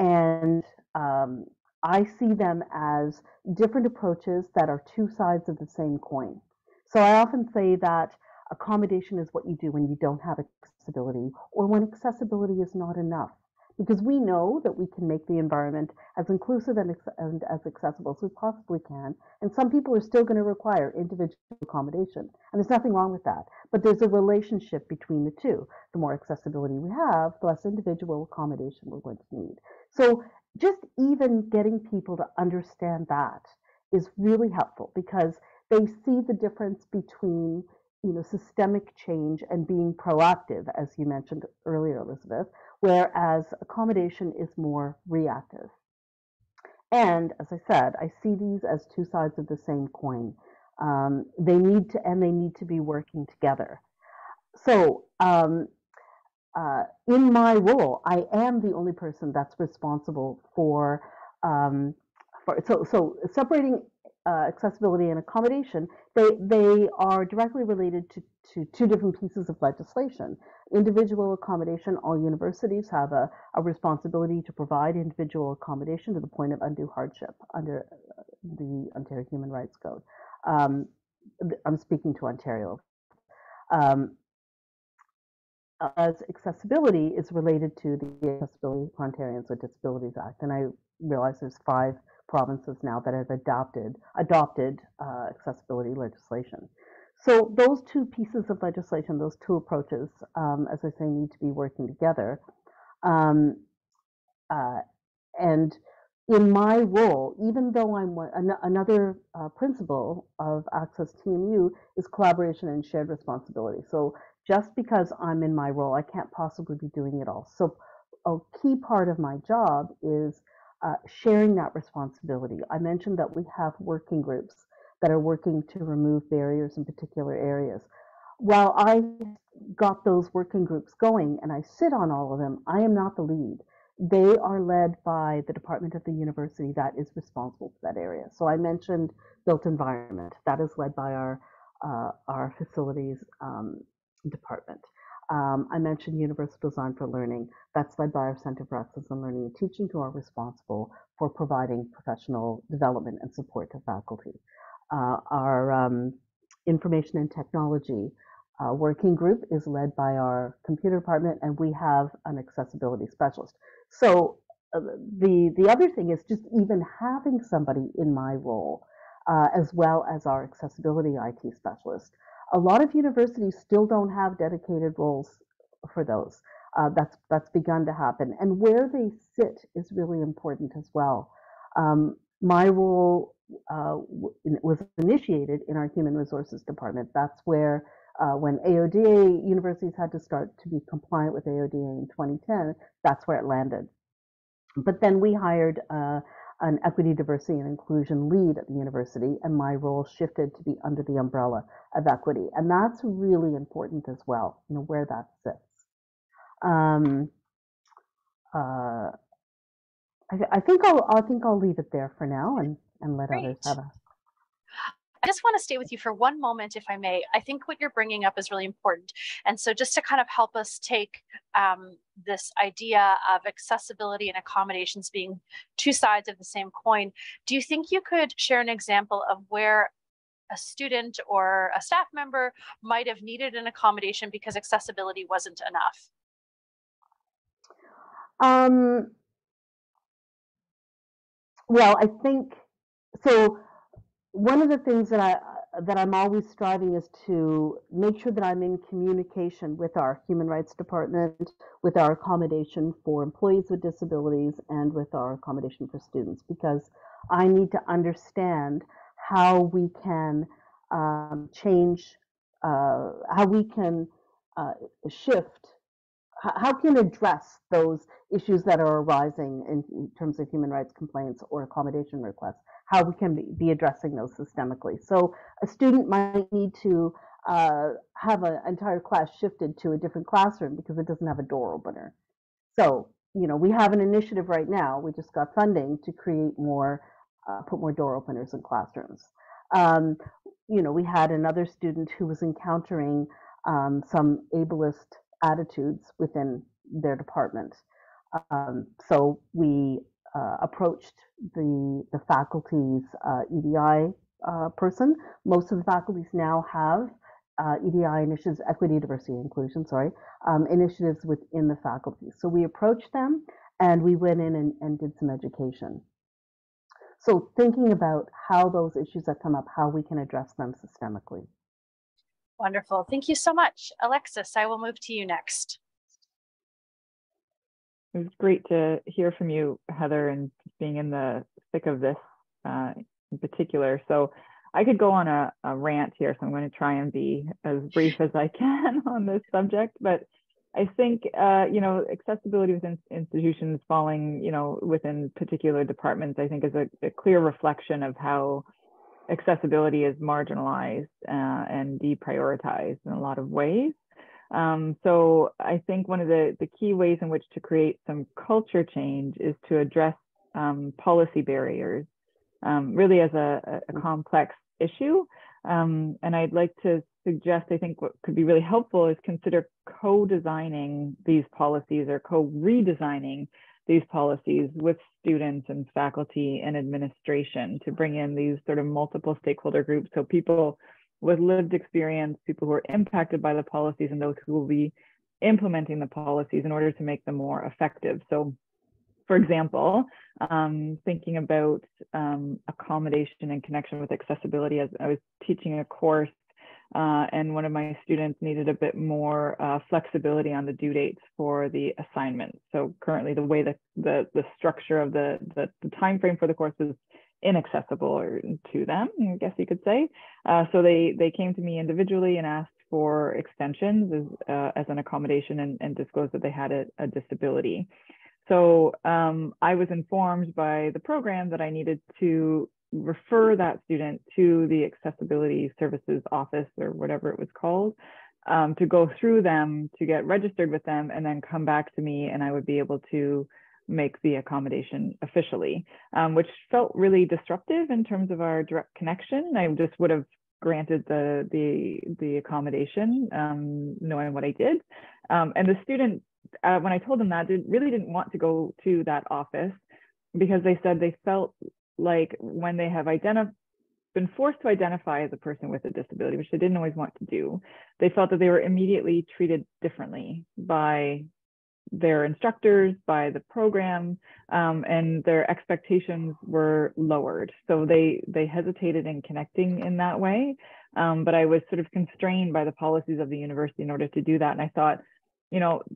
and I see them as different approaches that are two sides of the same coin. So I often say that accommodation is what you do when you don't have accessibility, or when accessibility is not enough. Because we know that we can make the environment as inclusive and as accessible as we possibly can. And some people are still going to require individual accommodation. And there's nothing wrong with that. But there's a relationship between the two. The more accessibility we have, the less individual accommodation we're going to need. So just even getting people to understand that is really helpful, because they see the difference between systemic change and being proactive, as you mentioned earlier, Elizabeth, whereas accommodation is more reactive. And as I said, I see these as two sides of the same coin. They need to be working together. So in my role, I am the only person that's responsible for separating accessibility and accommodation. They are directly related to two different pieces of legislation. Individual accommodation, all universities have a responsibility to provide individual accommodation to the point of undue hardship under the Ontario Human Rights Code. I'm speaking to Ontario. As accessibility is related to the Accessibility for Ontarians with Disabilities Act, and I realize there's 5 provinces now that have adopted accessibility legislation. So those two pieces of legislation, those two approaches, as I say, need to be working together. And in my role, even though I'm another principle of Access TMU is collaboration and shared responsibility. So just because I'm in my role, I can't possibly be doing it all. So a key part of my job is sharing that responsibility. I mentioned that we have working groups that are working to remove barriers in particular areas. While I got those working groups going and I sit on all of them, I am not the lead. They are led by the department of the university that is responsible for that area. So I mentioned built environment. That is led by our facilities department. I mentioned universal design for learning. That's led by our Center for Access and Learning and Teaching, who are responsible for providing professional development and support to faculty. Our information and technology working group is led by our computer department, and we have an accessibility specialist. So the other thing is just even having somebody in my role, as well as our accessibility IT specialist. A lot of universities still don't have dedicated roles for those. That's begun to happen, and where they sit is really important as well. My role was initiated in our human resources department. That's where when AODA universities had to start to be compliant with AODA in 2010, that's where it landed. But then we hired an equity, diversity, and inclusion lead at the university, and my role shifted to be under the umbrella of equity, and that's really important as well. Where that sits. I think I'll leave it there for now and let Great. others have a. I just want to stay with you for one moment, if I may. I think what you're bringing up is really important. And so just to kind of help us take this idea of accessibility and accommodations being two sides of the same coin, do you think you could share an example of where a student or a staff member might have needed an accommodation because accessibility wasn't enough? Well, I think so. One of the things that I'm always striving is to make sure that I'm in communication with our human rights department, with our accommodation for employees with disabilities, and with our accommodation for students, because I need to understand how we can change, how we can shift, how can address those issues that are arising in terms of human rights complaints or accommodation requests, how we can be addressing those systemically. So a student might need to have an entire class shifted to a different classroom because it doesn't have a door opener. So, we have an initiative right now, we just got funding to create more, put more door openers in classrooms. We had another student who was encountering some ableist attitudes within their department. So we approached the faculty's EDI person. Most of the faculties now have EDI initiatives, equity, diversity, inclusion, initiatives within the faculty. So we approached them and we went in and did some education. So thinking about how those issues that come up, how we can address them systemically. Wonderful. Thank you so much. Alexis, I will move to you next. It was great to hear from you, Heather, and being in the thick of this in particular. So I could go on a rant here, so I'm going to try and be as brief as I can on this subject. But I think, accessibility within institutions falling, within particular departments, I think is a clear reflection of how accessibility is marginalized and deprioritized in a lot of ways. So I think one of the key ways in which to create some culture change is to address policy barriers, really as a complex issue. And I'd like to suggest, I think what could be really helpful is consider co-designing these policies or co-redesigning these policies with students and faculty and administration to bring in these sort of multiple stakeholder groups. So people with lived experience, people who are impacted by the policies, and those who will be implementing the policies in order to make them more effective. So for example, thinking about accommodation and connection with accessibility, as I was teaching a course and one of my students needed a bit more flexibility on the due dates for the assignment. So currently the way that the structure of the time frame for the course is inaccessible to them, I guess you could say. So they came to me individually and asked for extensions as an accommodation and disclosed that they had a disability. So I was informed by the program that I needed to refer that student to the accessibility services office or whatever it was called, to go through them, to get registered with them, and then come back to me, and I would be able to make the accommodation officially, which felt really disruptive in terms of our direct connection. I just would have granted the accommodation, knowing what I did. And the student, when I told them that, really didn't want to go to that office because they said they felt like when they have been forced to identify as a person with a disability, which they didn't always want to do, they felt that they were immediately treated differently by their instructors, by the program, and their expectations were lowered. So they hesitated in connecting in that way. But I was sort of constrained by the policies of the university in order to do that. And I thought,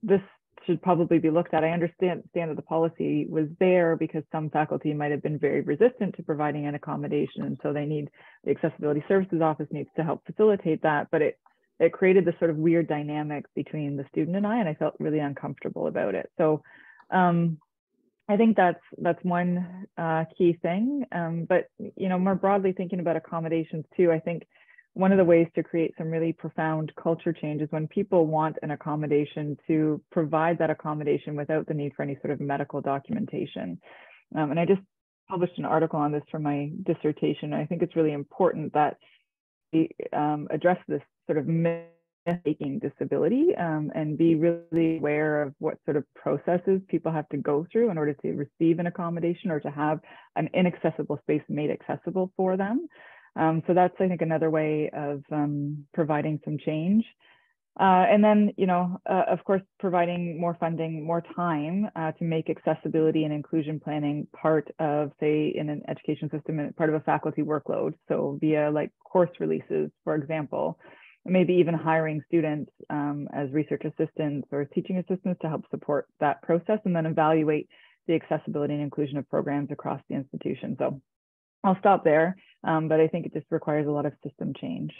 this should probably be looked at. I understand that the policy was there because some faculty might have been very resistant to providing an accommodation. And so the Accessibility Services Office needs to help facilitate that. But it created this sort of weird dynamic between the student and I felt really uncomfortable about it. So I think that's one key thing. But, more broadly thinking about accommodations too, I think one of the ways to create some really profound culture change is when people want an accommodation to provide that accommodation without the need for any sort of medical documentation. And I just published an article on this for my dissertation. I think it's really important that we address this sort of myth-making disability and be really aware of what sort of processes people have to go through in order to receive an accommodation or to have an inaccessible space made accessible for them. So that's, I think, another way of providing some change. And then, of course, providing more funding, more time to make accessibility and inclusion planning part of, say, in an education system, and part of a faculty workload. So via like course releases, for example, maybe even hiring students as research assistants or teaching assistants to help support that process, and then evaluate the accessibility and inclusion of programs across the institution. So I'll stop there, but I think it just requires a lot of system change.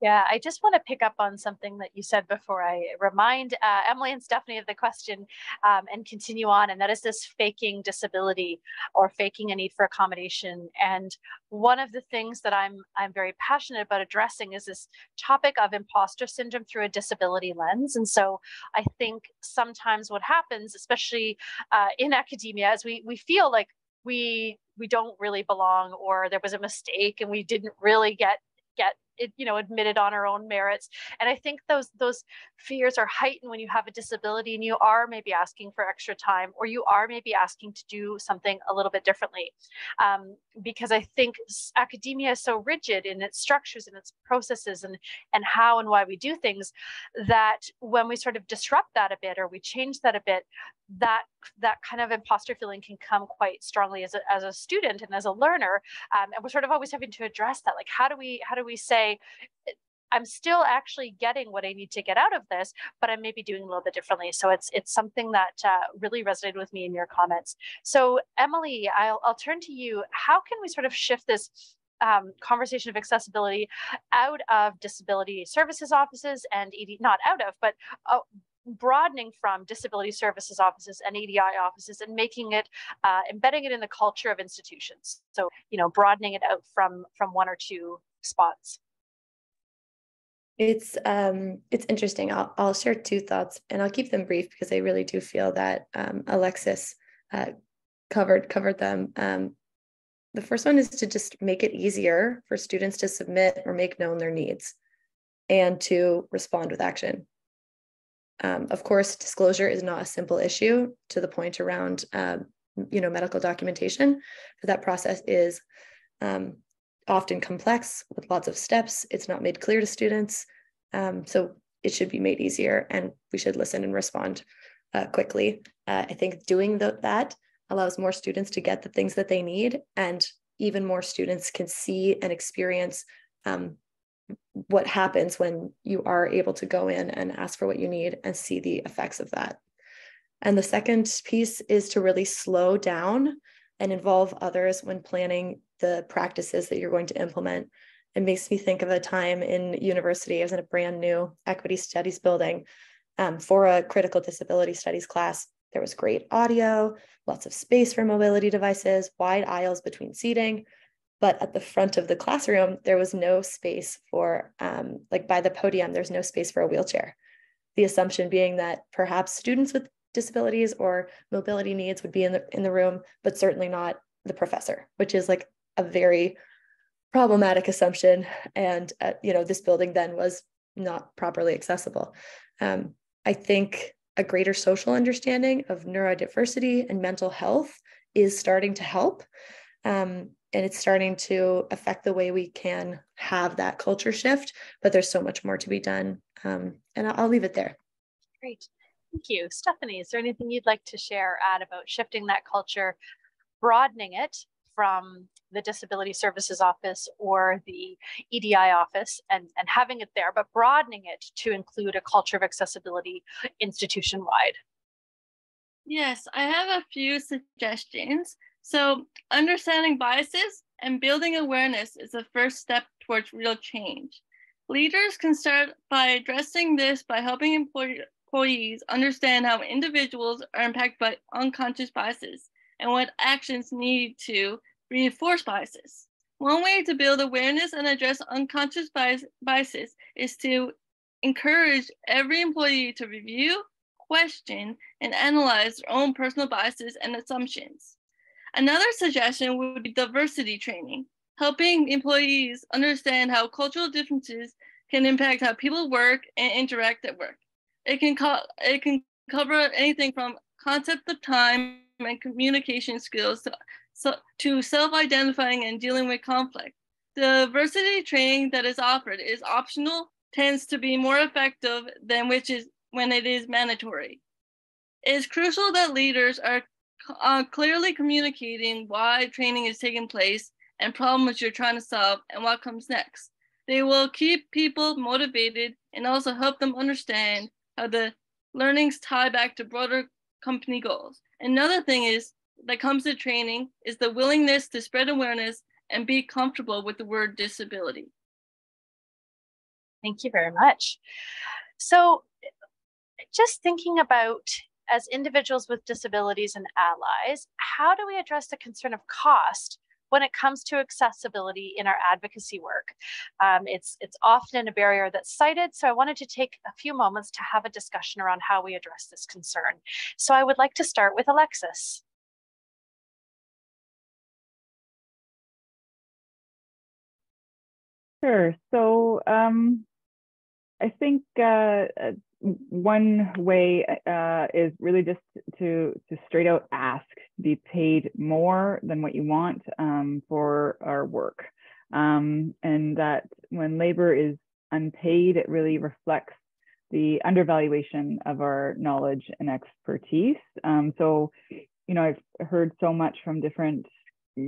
Yeah, I just want to pick up on something that you said before I remind Emily and Stephanie of the question and continue on, and that is this faking disability or faking a need for accommodation. And one of the things that I'm very passionate about addressing is this topic of imposter syndrome through a disability lens. And so I think sometimes what happens, especially in academia, is we feel like we don't really belong, or there was a mistake and we didn't really get it, admitted on our own merits. And I think those fears are heightened when you have a disability and you are maybe asking for extra time, or you are maybe asking to do something a little bit differently. Because I think academia is so rigid in its structures and its processes and how and why we do things, that when we sort of disrupt that a bit, or we change that a bit, that kind of imposter feeling can come quite strongly as a student and as a learner. And we're sort of always having to address that. Like, how do we say, I'm still actually getting what I need to get out of this, but I'm maybe doing a little bit differently. So it's something that really resonated with me in your comments. So Emily, I'll turn to you. How can we sort of shift this conversation of accessibility out of disability services offices and not out of, but broadening from disability services offices and EDI offices and making it, embedding it in the culture of institutions. So, broadening it out from one or two spots. It's interesting. I'll share two thoughts, and I'll keep them brief because I really do feel that Alexis covered them. The first one is to just make it easier for students to submit or make known their needs and to respond with action. Of course, disclosure is not a simple issue to the point around medical documentation, but that process is often complex with lots of steps. It's not made clear to students. So it should be made easier, and we should listen and respond quickly. I think doing that allows more students to get the things that they need, and even more students can see and experience what happens when you are able to go in and ask for what you need and see the effects of that. And the second piece is to really slow down and involve others when planning the practices that you're going to implement. It makes me think of a time in university. I was in a brand new equity studies building for a critical disability studies class. There was great audio, lots of space for mobility devices, wide aisles between seating. But at the front of the classroom, there was no space for, by the podium, there's no space for a wheelchair. The assumption being that perhaps students with disabilities or mobility needs would be in the room, but certainly not the professor, which is like a very problematic assumption. And, this building then was not properly accessible. I think a greater social understanding of neurodiversity and mental health is starting to help. And it's starting to affect the way we can have that culture shift, but there's so much more to be done. And I'll leave it there. Great. Thank you. Stephanie, is there anything you'd like to share or add about shifting that culture, broadening it from the Disability Services Office or the EDI office and having it there, but broadening it to include a culture of accessibility institution-wide? Yes, I have a few suggestions. So understanding biases and building awareness is the first step towards real change. Leaders can start by addressing this by helping employees understand how individuals are impacted by unconscious biases and what actions need to reinforce biases. One way to build awareness and address unconscious biases is to encourage every employee to review, question, and analyze their own personal biases and assumptions. Another suggestion would be diversity training, helping employees understand how cultural differences can impact how people work and interact at work. It can cover anything from concept of time and communication skills to self-identifying and dealing with conflict. The diversity training that is offered is optional, tends to be more effective than when it is mandatory. It is crucial that leaders are clearly communicating why training is taking place and problems you're trying to solve and what comes next. They will keep people motivated and also help them understand how the learnings tie back to broader company goals. Another thing that comes to training is the willingness to spread awareness and be comfortable with the word disability. Thank you very much. So just thinking about, as individuals with disabilities and allies, how do we address the concern of cost when it comes to accessibility in our advocacy work? It's often a barrier that's cited, so I wanted to take a few moments to have a discussion around how we address this concern. So I would like to start with Alexis. Sure. So I think one way is really just to straight out ask to be paid more than what you want for our work. And that when labor is unpaid, it really reflects the undervaluation of our knowledge and expertise. So, I've heard so much from different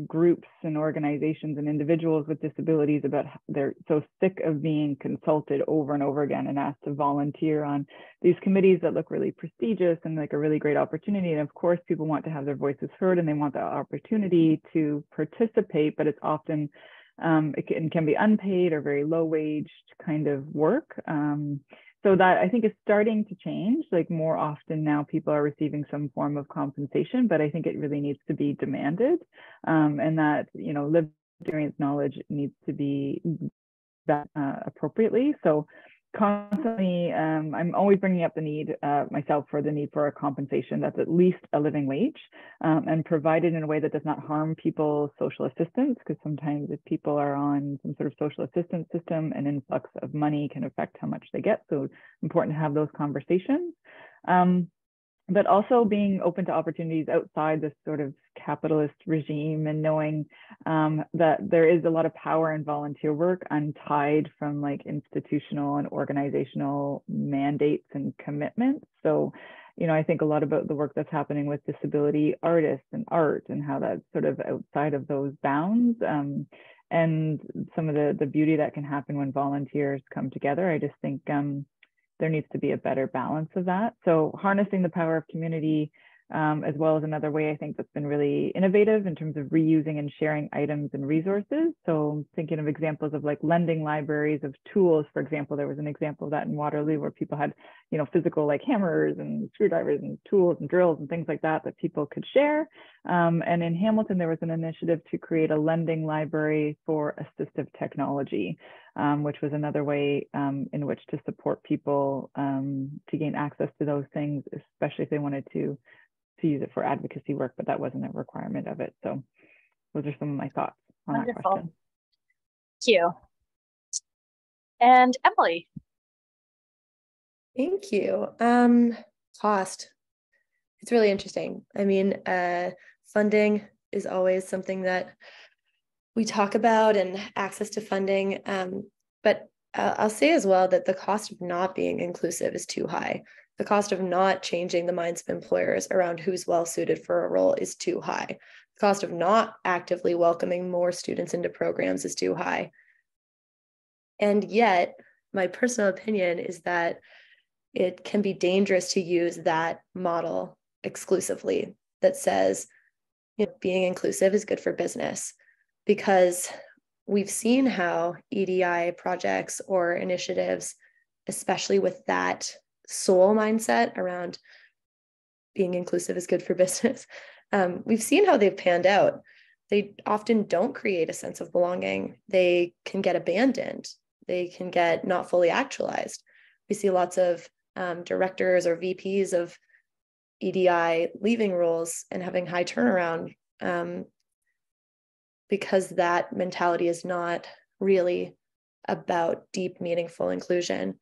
groups and organizations and individuals with disabilities about they're so sick of being consulted over and over again and asked to volunteer on these committees that look really prestigious and like a really great opportunity. And of course, people want to have their voices heard and they want the opportunity to participate, but it's often It can be unpaid or very low waged kind of work. So that I think is starting to change. Like more often now people are receiving some form of compensation, but I think it really needs to be demanded, and that, you know, lived experience knowledge needs to be that appropriately. So constantly, I'm always bringing up the need myself for the need for a compensation that's at least a living wage, and provided in a way that does not harm people's social assistance, because sometimes if people are on some sort of social assistance system, an influx of money can affect how much they get. So it's important to have those conversations. But also being open to opportunities outside this sort of capitalist regime, and knowing that there is a lot of power in volunteer work untied from like institutional and organizational mandates and commitments. So, you know, I think a lot about the work that's happening with disability artists and art, and how that's sort of outside of those bounds, and some of the beauty that can happen when volunteers come together. I just think there needs to be a better balance of that. So harnessing the power of community, as well as another way I think that's been really innovative in terms of reusing and sharing items and resources. So thinking of examples of like lending libraries of tools, for example. There was an example of that in Waterloo where people had, you know, physical like hammers and screwdrivers and tools and drills and things like that that people could share. And in Hamilton, there was an initiative to create a lending library for assistive technology, which was another way in which to support people to gain access to those things, especially if they wanted to use it for advocacy work, but that wasn't a requirement of it. So those are some of my thoughts on that question. Thank you. And Emily. Thank you. Cost. It's really interesting. I mean, funding is always something that we talk about, and access to funding. But I'll say as well that the cost of not being inclusive is too high. The cost of not changing the minds of employers around who's well suited for a role is too high. The cost of not actively welcoming more students into programs is too high. And yet, my personal opinion is that it can be dangerous to use that model exclusively, that says, you know, being inclusive is good for business, because we've seen how EDI projects or initiatives, especially with that soul mindset around being inclusive is good for business, we've seen how they've panned out. They often don't create a sense of belonging. They can get abandoned. They can get not fully actualized. We see lots of directors or VPs of EDI leaving roles and having high turnaround, because that mentality is not really about deep, meaningful inclusion.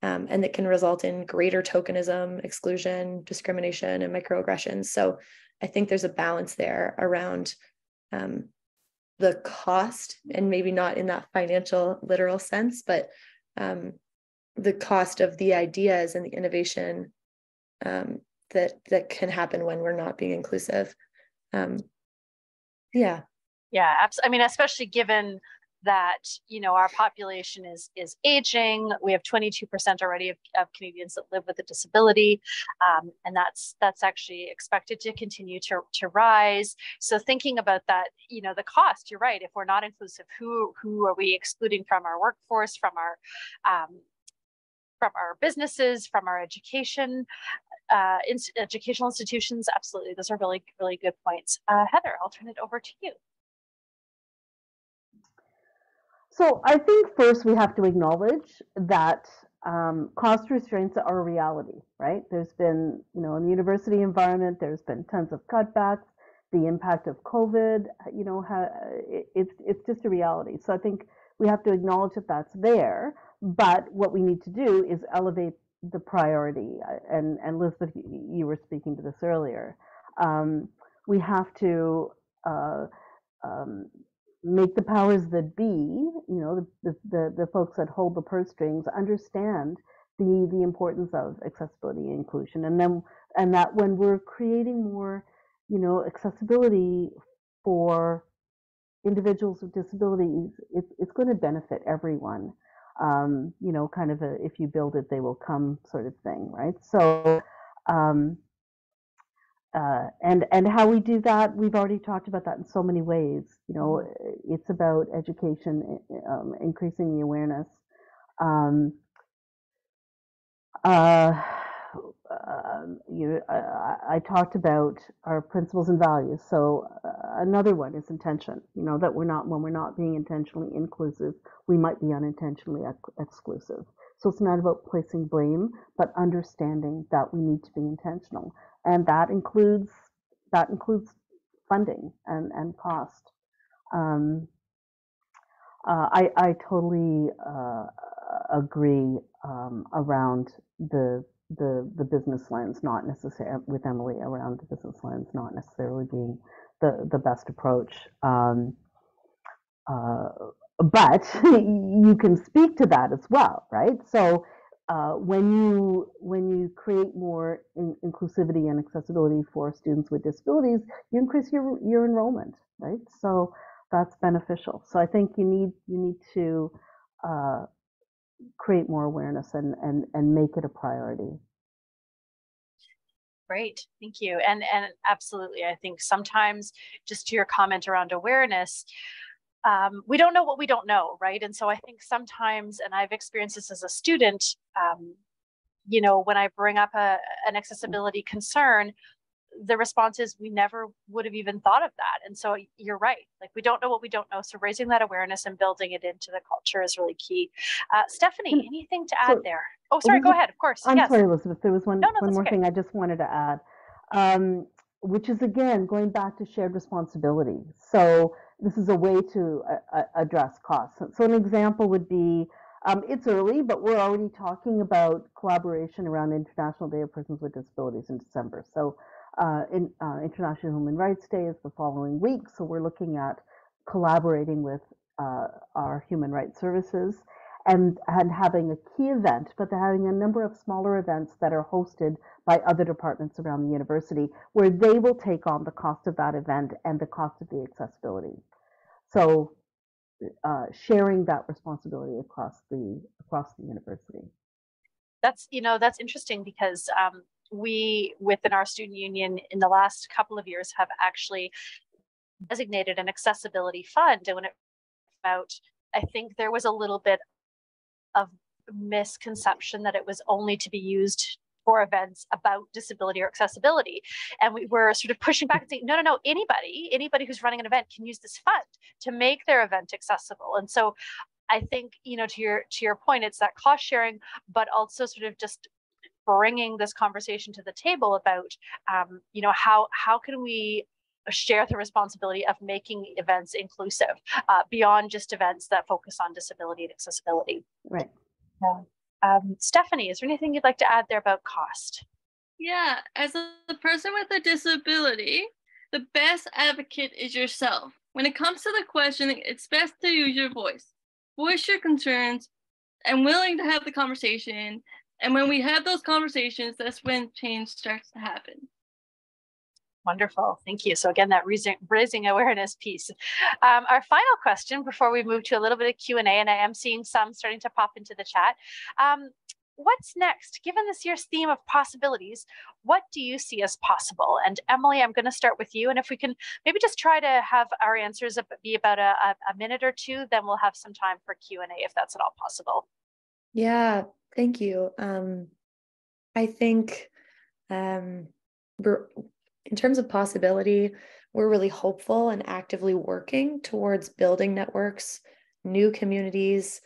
And that can result in greater tokenism, exclusion, discrimination, and microaggressions. So I think there's a balance there around the cost, and maybe not in that financial literal sense, but the cost of the ideas and the innovation that can happen when we're not being inclusive. Yeah, I mean, especially given that, you know, our population is aging. We have 22% already of Canadians that live with a disability, and that's actually expected to continue to rise. So thinking about that, you know, the cost, you're right. If we're not inclusive, who are we excluding from our workforce, from our businesses, from our educational institutions? Absolutely, those are really, really good points. Heather, I'll turn it over to you. So I think first we have to acknowledge that cost restraints are a reality, right? There's been, you know, in the university environment, there's been tons of cutbacks. The impact of COVID, you know, it's just a reality. So I think we have to acknowledge that that's there. But what we need to do is elevate the priority. And Elizabeth, you were speaking to this earlier. We have to make the powers that be, you know, the folks that hold the purse strings, understand the importance of accessibility and inclusion, and that when we're creating more, you know, accessibility for individuals with disabilities, it's going to benefit everyone. You know, kind of a if you build it, they will come sort of thing, right? So And how we do that, we've already talked about that in so many ways. You know, it's about education, increasing the awareness. I talked about our principles and values. So another one is intention. You know, that when we're not being intentionally inclusive, we might be unintentionally exclusive. So it's not about placing blame, but understanding that we need to be intentional, and that includes funding and cost. I totally agree around the business lens, not necessarily with Emily around the business lens, not necessarily being the best approach. But you can speak to that as well, right? So when you create more inclusivity and accessibility for students with disabilities, you increase your enrollment, right? So that's beneficial. So I think you need to create more awareness and make it a priority. Great, thank you. And absolutely, I think sometimes, just to your comment around awareness, we don't know what we don't know, right? And so I think sometimes, and I've experienced this as a student, you know, when I bring up an accessibility concern, the response is we never would have even thought of that. And so you're right, like we don't know what we don't know. So raising that awareness and building it into the culture is really key. Stephanie, anything to add there? Oh, sorry, go ahead, of course. I'm yes. sorry, Elizabeth, there was one more okay. thing I just wanted to add, which is, again, going back to shared responsibility. So this is a way to address costs. So an example would be, it's early, but we're already talking about collaboration around International Day of Persons with Disabilities in December. So International Human Rights Day is the following week, so we're looking at collaborating with our human rights services and having a key event, but they're having a number of smaller events that are hosted by other departments around the university, where they will take on the cost of that event and the cost of the accessibility. So sharing that responsibility across the university. That's interesting because we, within our student union, in the last couple of years, have actually designated an accessibility fund. And when it came out, I think there was a little bit of misconception that it was only to be used for events about disability or accessibility. And we were sort of pushing back and saying, no, anybody who's running an event can use this fund to make their event accessible. And so I think, to your point, it's that cost sharing, but also sort of just bringing this conversation to the table about, how can we share the responsibility of making events inclusive beyond just events that focus on disability and accessibility. Right. Stephanie, is there anything you'd like to add there about cost? Yeah, as a person with a disability, the best advocate is yourself. When it comes to the questioning, it's best to use your voice your concerns, and willing to have the conversation. And when we have those conversations, that's when change starts to happen. Wonderful, thank you. So again, that raising awareness piece. Our final question before we move to a little bit of Q&A, and I am seeing some starting to pop into the chat. What's next? Given this year's theme of possibilities, what do you see as possible? And Emily, I'm going to start with you. And if we can maybe just try to have our answers be about a minute or two, then we'll have some time for Q&A if that's at all possible. Yeah, thank you. I think in terms of possibility, we're really hopeful and actively working towards building networks, new communities,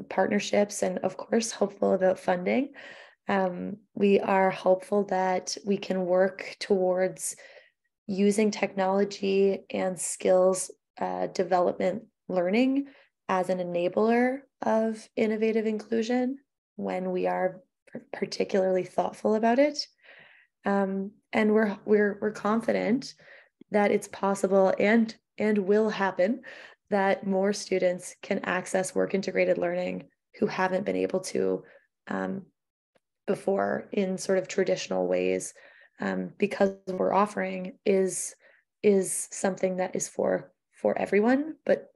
partnerships, and of course, hopeful about funding. We are hopeful that we can work towards using technology and skills development learning as an enabler of innovative inclusion when we are particularly thoughtful about it. And we're confident that it's possible and will happen that more students can access work integrated learning who haven't been able to before in sort of traditional ways, because what we're offering is something that is for everyone, but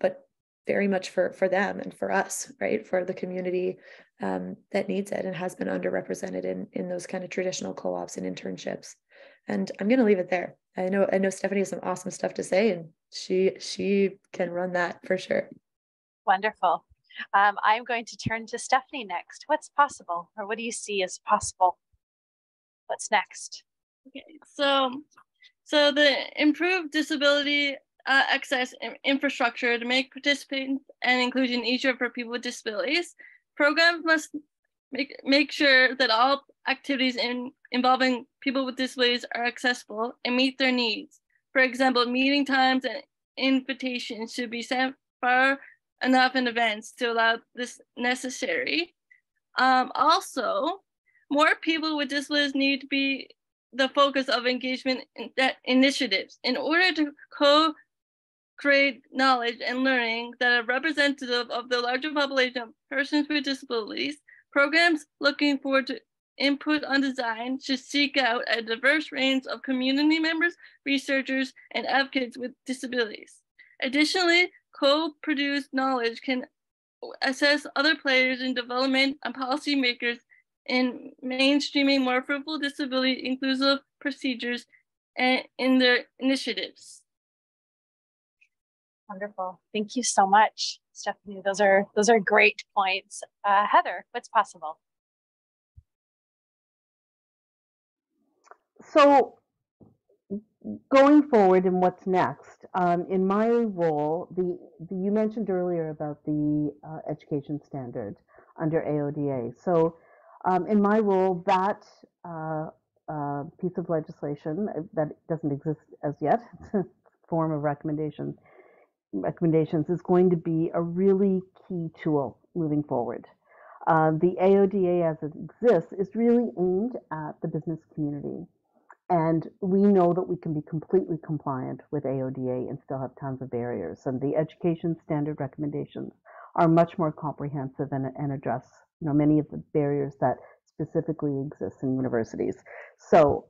very much for them and for us, right? For the community that needs it and has been underrepresented in those kind of traditional co-ops and internships. And I'm going to leave it there. I know Stephanie has some awesome stuff to say, and she can run that for sure. Wonderful. I'm going to turn to Stephanie next. What's possible, or what do you see as possible? What's next? Okay, so the improved disability access infrastructure to make participation and inclusion easier for people with disabilities. Programs must make sure that all activities involving people with disabilities are accessible and meet their needs. For example, meeting times and invitations should be sent far enough in advance to allow this necessary. Also, more people with disabilities need to be the focus of engagement initiatives in order to co-create knowledge and learning that are representative of the larger population of persons with disabilities. Programs looking forward to input on design should seek out a diverse range of community members, researchers, and advocates with disabilities. Additionally, co-produced knowledge can assess other players in development and policymakers in mainstreaming more fruitful disability inclusive procedures and in their initiatives. Wonderful. Thank you so much, Stephanie. Those are great points. Heather, what's possible? So going forward and what's next, in my role, you mentioned earlier about the education standard under AODA. So in my role, that piece of legislation that doesn't exist as yet, it's a form of recommendations is going to be a really key tool moving forward. The AODA as it exists is really aimed at the business community. And we know that we can be completely compliant with AODA and still have tons of barriers. And the education standard recommendations are much more comprehensive and address many of the barriers that specifically exist in universities. So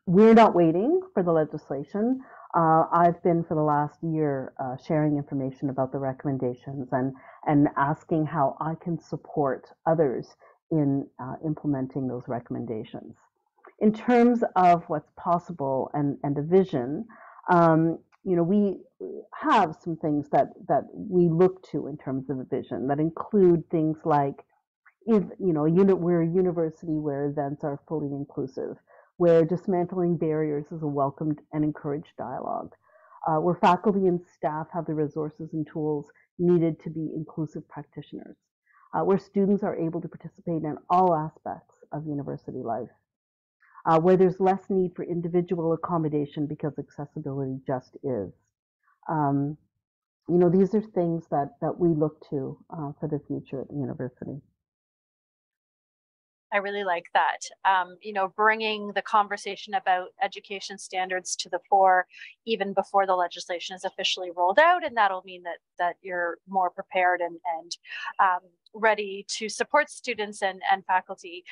we're not waiting for the legislation. I've been for the last year sharing information about the recommendations and asking how I can support others in implementing those recommendations. In terms of what's possible and a vision, we have some things that we look to in terms of a vision that include things like, if we're a university where events are fully inclusive, where dismantling barriers is a welcomed and encouraged dialogue, where faculty and staff have the resources and tools needed to be inclusive practitioners, where students are able to participate in all aspects of university life, where there's less need for individual accommodation because accessibility just is. These are things that we look to for the future at the university. I really like that. Bringing the conversation about education standards to the fore even before the legislation is officially rolled out, and that'll mean that you're more prepared and ready to support students and faculty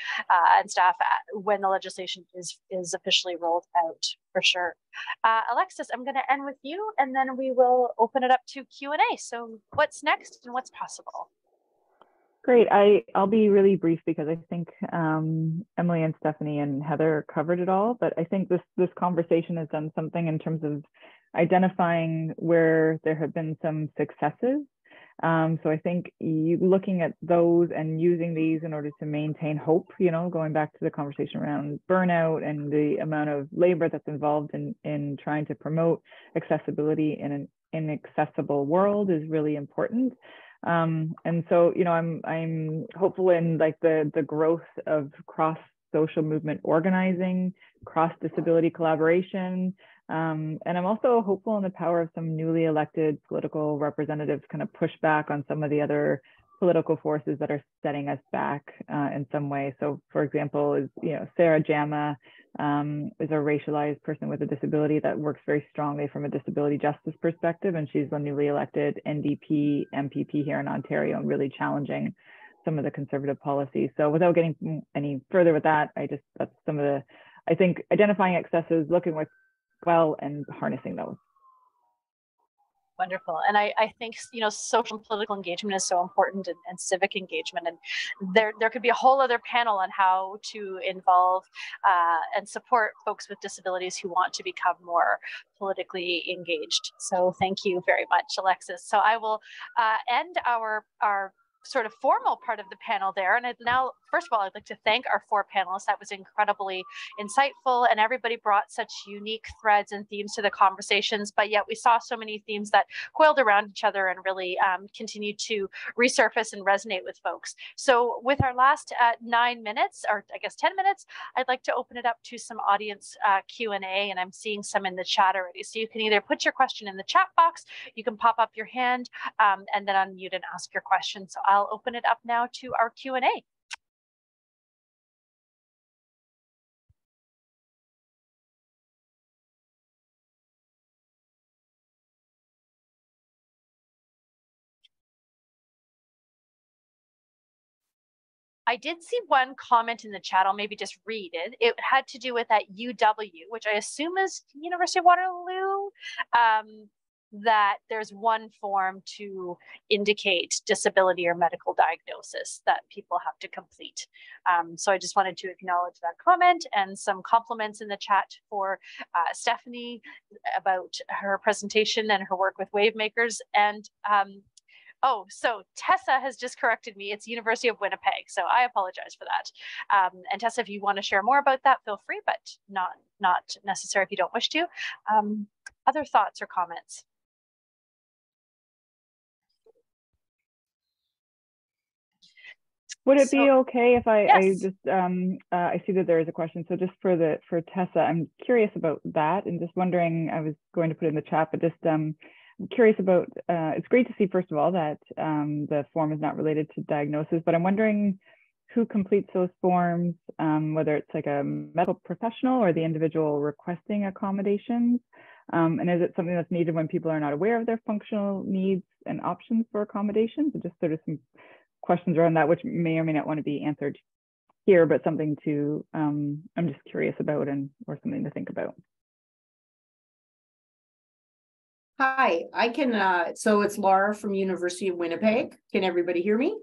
and staff when the legislation is officially rolled out, for sure. Alexis, I'm going to end with you, and then we will open it up to Q&A. So what's next and what's possible? Great. I'll be really brief because I think Emily and Stephanie and Heather covered it all, but I think this conversation has done something in terms of identifying where there have been some successes. So I think looking at those and using these in order to maintain hope, going back to the conversation around burnout and the amount of labor that's involved in trying to promote accessibility in an inaccessible world is really important. And so, I'm hopeful in the growth of cross social movement organizing, cross disability collaboration. And I'm also hopeful in the power of some newly elected political representatives kind of push back on some of the other political forces that are setting us back in some way. So for example, Sarah Jama is a racialized person with a disability that works very strongly from a disability justice perspective. And she's the newly elected NDP MPP here in Ontario and really challenging some of the conservative policies. So without getting any further with that, that's some of I think identifying excesses, looking with well and harnessing those. Wonderful. And I think, you know, social and political engagement is so important, and civic engagement. And there could be a whole other panel on how to involve and support folks with disabilities who want to become more politically engaged. So thank you very much, Alexis. So I will end our sort of formal part of the panel there. And now, first of all, I'd like to thank our 4 panelists. That was incredibly insightful, and everybody brought such unique threads and themes to the conversations, but yet we saw so many themes that coiled around each other and really continued to resurface and resonate with folks. So with our last 9 minutes, or I guess 10 minutes, I'd like to open it up to some audience Q&A, and I'm seeing some in the chat already. So you can either put your question in the chat box, you can pop up your hand, and then unmute and ask your question. So I'll open it up now to our Q&A. I did see one comment in the chat. I'll maybe just read it. It had to do with that UW, which I assume is University of Waterloo, that there's one form to indicate disability or medical diagnosis that people have to complete. So I just wanted to acknowledge that comment, and some compliments in the chat for Stephanie about her presentation and her work with Wavemakers. And oh, so Tessa has just corrected me. It's University of Winnipeg. So I apologize for that. And Tessa, if you want to share more about that, feel free, but not necessary if you don't wish to. Other thoughts or comments? Would it be okay if yes. I just I see that there is a question. So just for Tessa, I'm curious about that, and just wondering, I was going to put it in the chat, but just I'm curious about, it's great to see, first of all, that the form is not related to diagnosis, but I'm wondering who completes those forms, whether it's like a medical professional or the individual requesting accommodations. And is it something that's needed when people are not aware of their functional needs and options for accommodations? And just sort of some questions around that, which may or may not want to be answered here, but something to, I'm just curious about, and or something to think about. Hi, I can, so it's Laura from University of Winnipeg. Can everybody hear me?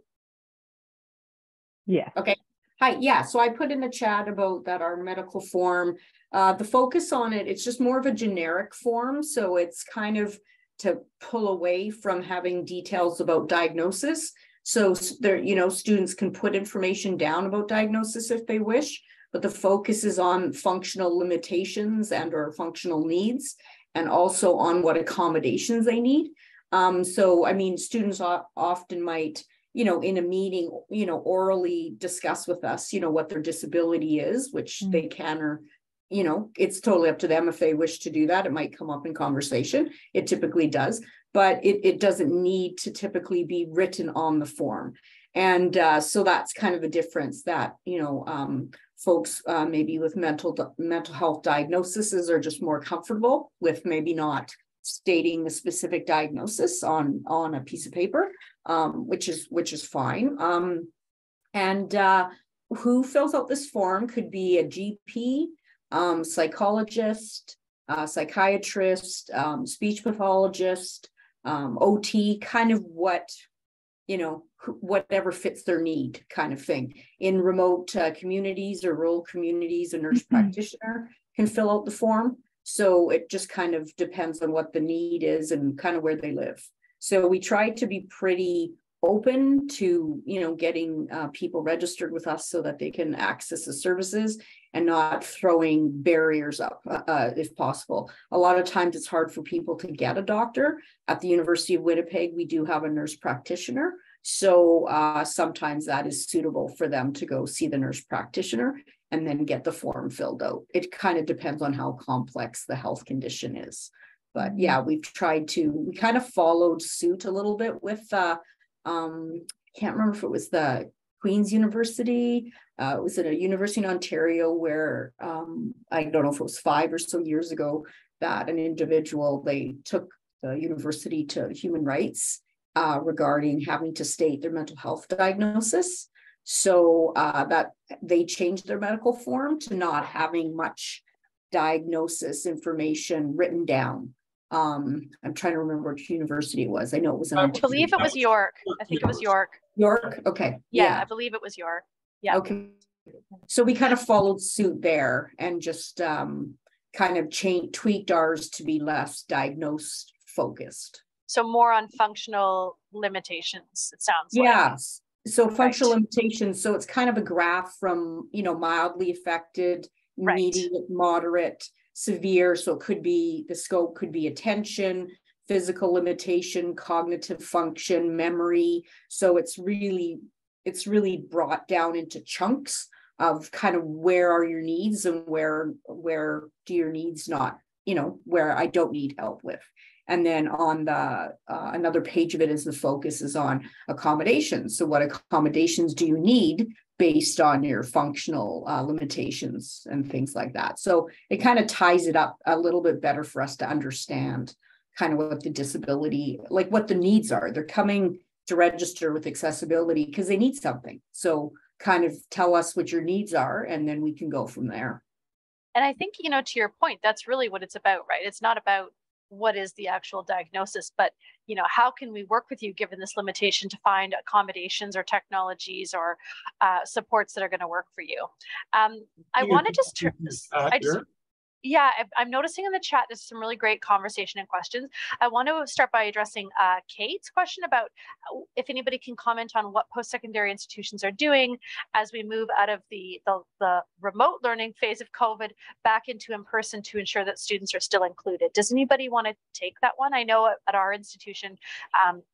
Yeah. Okay. Hi, yeah, so I put in the chat about that, our medical form. The focus on it, it's just more of a generic form. So it's kind of to pull away from having details about diagnosis. So there, you know, students can put information down about diagnosis if they wish, but the focus is on functional limitations and or functional needs, and also on what accommodations they need. So, I mean, students often might, you know, in a meeting, you know, orally discuss with us, you know, what their disability is, which they can, or, you know, it's totally up to them if they wish to do that. It might come up in conversation. It typically does, but it doesn't need to typically be written on the form. And so that's kind of a difference that, you know, folks maybe with mental health diagnoses are just more comfortable with maybe not stating the specific diagnosis on a piece of paper, which is fine. And who fills out this form could be a GP, psychologist, psychiatrist, speech pathologist, OT, kind of what, you know, whatever fits their need kind of thing. In remote communities or rural communities, a nurse practitioner can fill out the form. So it just kind of depends on what the need is and kind of where they live. So we try to be pretty open to, you know, getting people registered with us so that they can access the services and not throwing barriers up if possible. A lot of times it's hard for people to get a doctor. At the University of Winnipeg, we do have a nurse practitioner. So sometimes that is suitable for them to go see the nurse practitioner and then get the form filled out. It kind of depends on how complex the health condition is. But yeah, we kind of followed suit a little bit with, can't remember if it was the Queen's University. It was at a university in Ontario where, I don't know if it was 5 or so years ago, that an individual, they took the university to human rights regarding having to state their mental health diagnosis. So that they changed their medical form to not having much diagnosis information written down. I'm trying to remember which university it was. I know it was in I believe it was York. I think it was York. York. Okay. Yeah, I believe it was York. Yeah. Okay. So we kind of followed suit there and just kind of tweaked ours to be less diagnosed focused. So more on functional limitations, it sounds like. Yes. So functional limitations. So it's kind of a graph from, mildly affected, medium, moderate, severe. So it could be, the scope could be attention, physical limitation, cognitive function, memory. So it's really brought down into chunks of kind of where are your needs and where do your needs not, where I don't need help with. And then on the another page of it is the focus is on accommodations. So what accommodations do you need based on your functional limitations and things like that. So it kind of ties it up a little bit better for us to understand kind of what the disability, like what the needs are. They're coming to register with accessibility because they need something. So kind of tell us what your needs are, and then we can go from there. And I think, to your point, that's really what it's about, right? It's not about what is the actual diagnosis, but, how can we work with you given this limitation to find accommodations or technologies or supports that are going to work for you. I want to just, yeah, I'm noticing in the chat there's some really great conversation and questions. I want to start by addressing Kate's question about if anybody can comment on what post-secondary institutions are doing as we move out of the remote learning phase of COVID back into in-person to ensure that students are still included. Does anybody want to take that one? I know at our institution,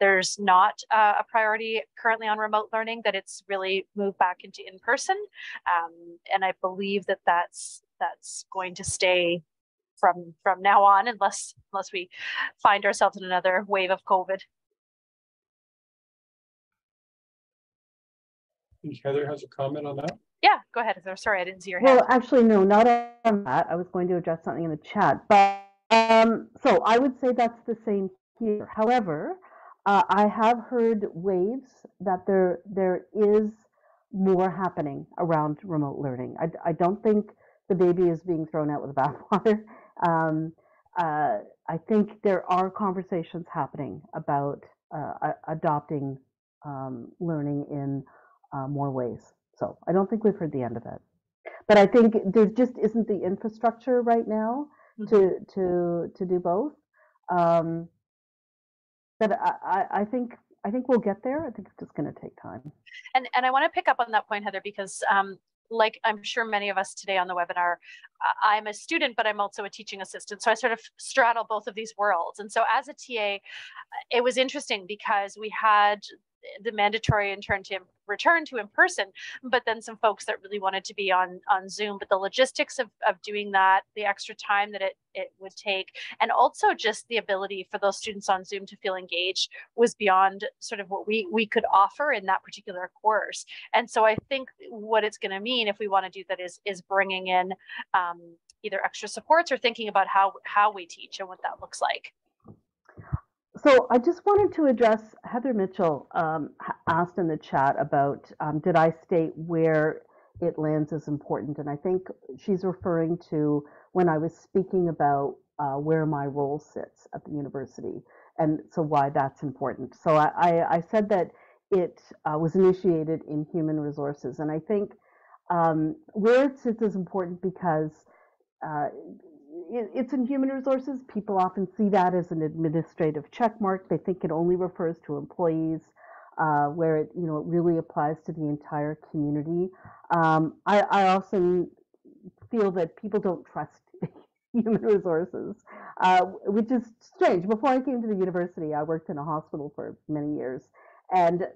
there's not a priority currently on remote learning, that it's really moved back into in-person. And I believe that that's going to stay from now on, unless we find ourselves in another wave of COVID. Heather has a comment on that. Yeah, go ahead. Sorry, I didn't see your hand. Well, actually, no, not on that. I was going to address something in the chat, but so I would say that's the same here. However, I have heard waves that there is more happening around remote learning. I don't think the baby is being thrown out with the bathwater. I think there are conversations happening about adopting learning in more ways. So I don't think we've heard the end of it. But I think there just isn't the infrastructure right now to do both. But I think we'll get there. I think it's just going to take time. And I want to pick up on that point, Heather, because like I'm sure many of us today on the webinar, I'm a student, but I'm also a teaching assistant. So I sort of straddle both of these worlds. And so as a TA, it was interesting because we had the mandatory return to in person, but then some folks that really wanted to be on Zoom. But the logistics of doing that, the extra time that it would take, and also just the ability for those students on Zoom to feel engaged was beyond sort of what we could offer in that particular course. And so I think what it's going to mean if we want to do that is bringing in either extra supports or thinking about how we teach and what that looks like. So I just wanted to address, Heather Mitchell asked in the chat about, did I state where it lands as important? And I think she's referring to when I was speaking about where my role sits at the university, and so why that's important. So I said that it was initiated in human resources, and I think where it sits is important because it's in human resources. People often see that as an administrative check mark. They think it only refers to employees, where it really applies to the entire community. I often feel that people don't trust human resources, which is strange. Before I came to the university, I worked in a hospital for many years, and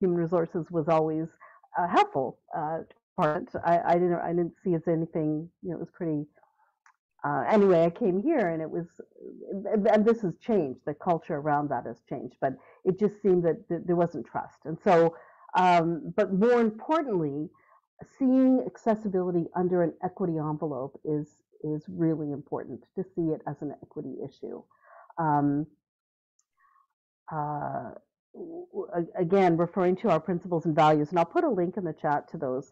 human resources was always helpful part. I didn't see as anything. It was pretty. Anyway, I came here and it was, and this has changed, the culture around that has changed, but it just seemed that there wasn't trust. And so, but more importantly, seeing accessibility under an equity envelope is really important, to see it as an equity issue. Again, referring to our principles and values, and I'll put a link in the chat to those.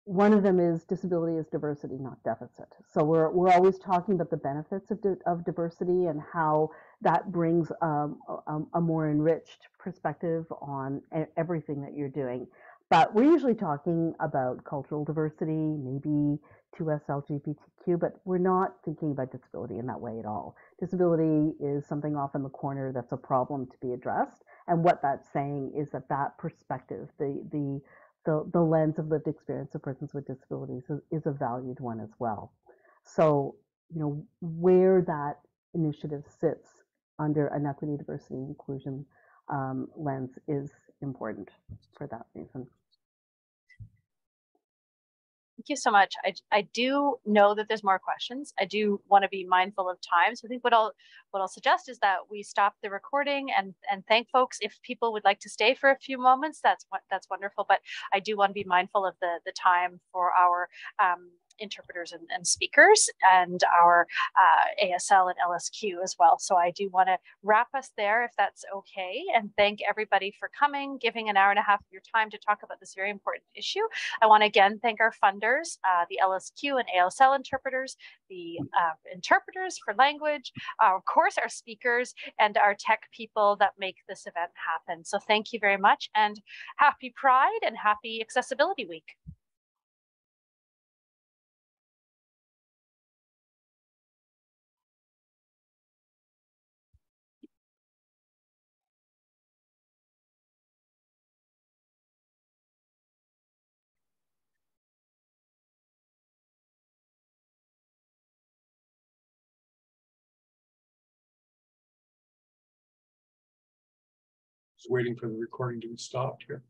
one of them is disability is diversity, not deficit. So we're always talking about the benefits of diversity and how that brings a more enriched perspective on everything that you're doing. But we're usually talking about cultural diversity, maybe 2S LGBTQ, but we're not thinking about disability in that way at all. Disability is something off in the corner that's a problem to be addressed. And what that's saying is that perspective, the lens of lived experience of persons with disabilities is a valued one as well. So, where that initiative sits under an equity, diversity, inclusion lens is important for that reason. Thank you so much. I do know that there's more questions. I do want to be mindful of time. So I think what I'll suggest is that we stop the recording and thank folks. If people would like to stay for a few moments, that's wonderful. But I do want to be mindful of the time for our interpreters and speakers and our ASL and LSQ as well. So I do want to wrap us there if that's okay, and thank everybody for coming, giving an hour and a half of your time to talk about this very important issue. I want to again thank our funders, the LSQ and ASL interpreters, the interpreters for language, of course our speakers, and our tech people that make this event happen. So thank you very much, and happy Pride and happy Accessibility Week. Just waiting for the recording to be stopped here.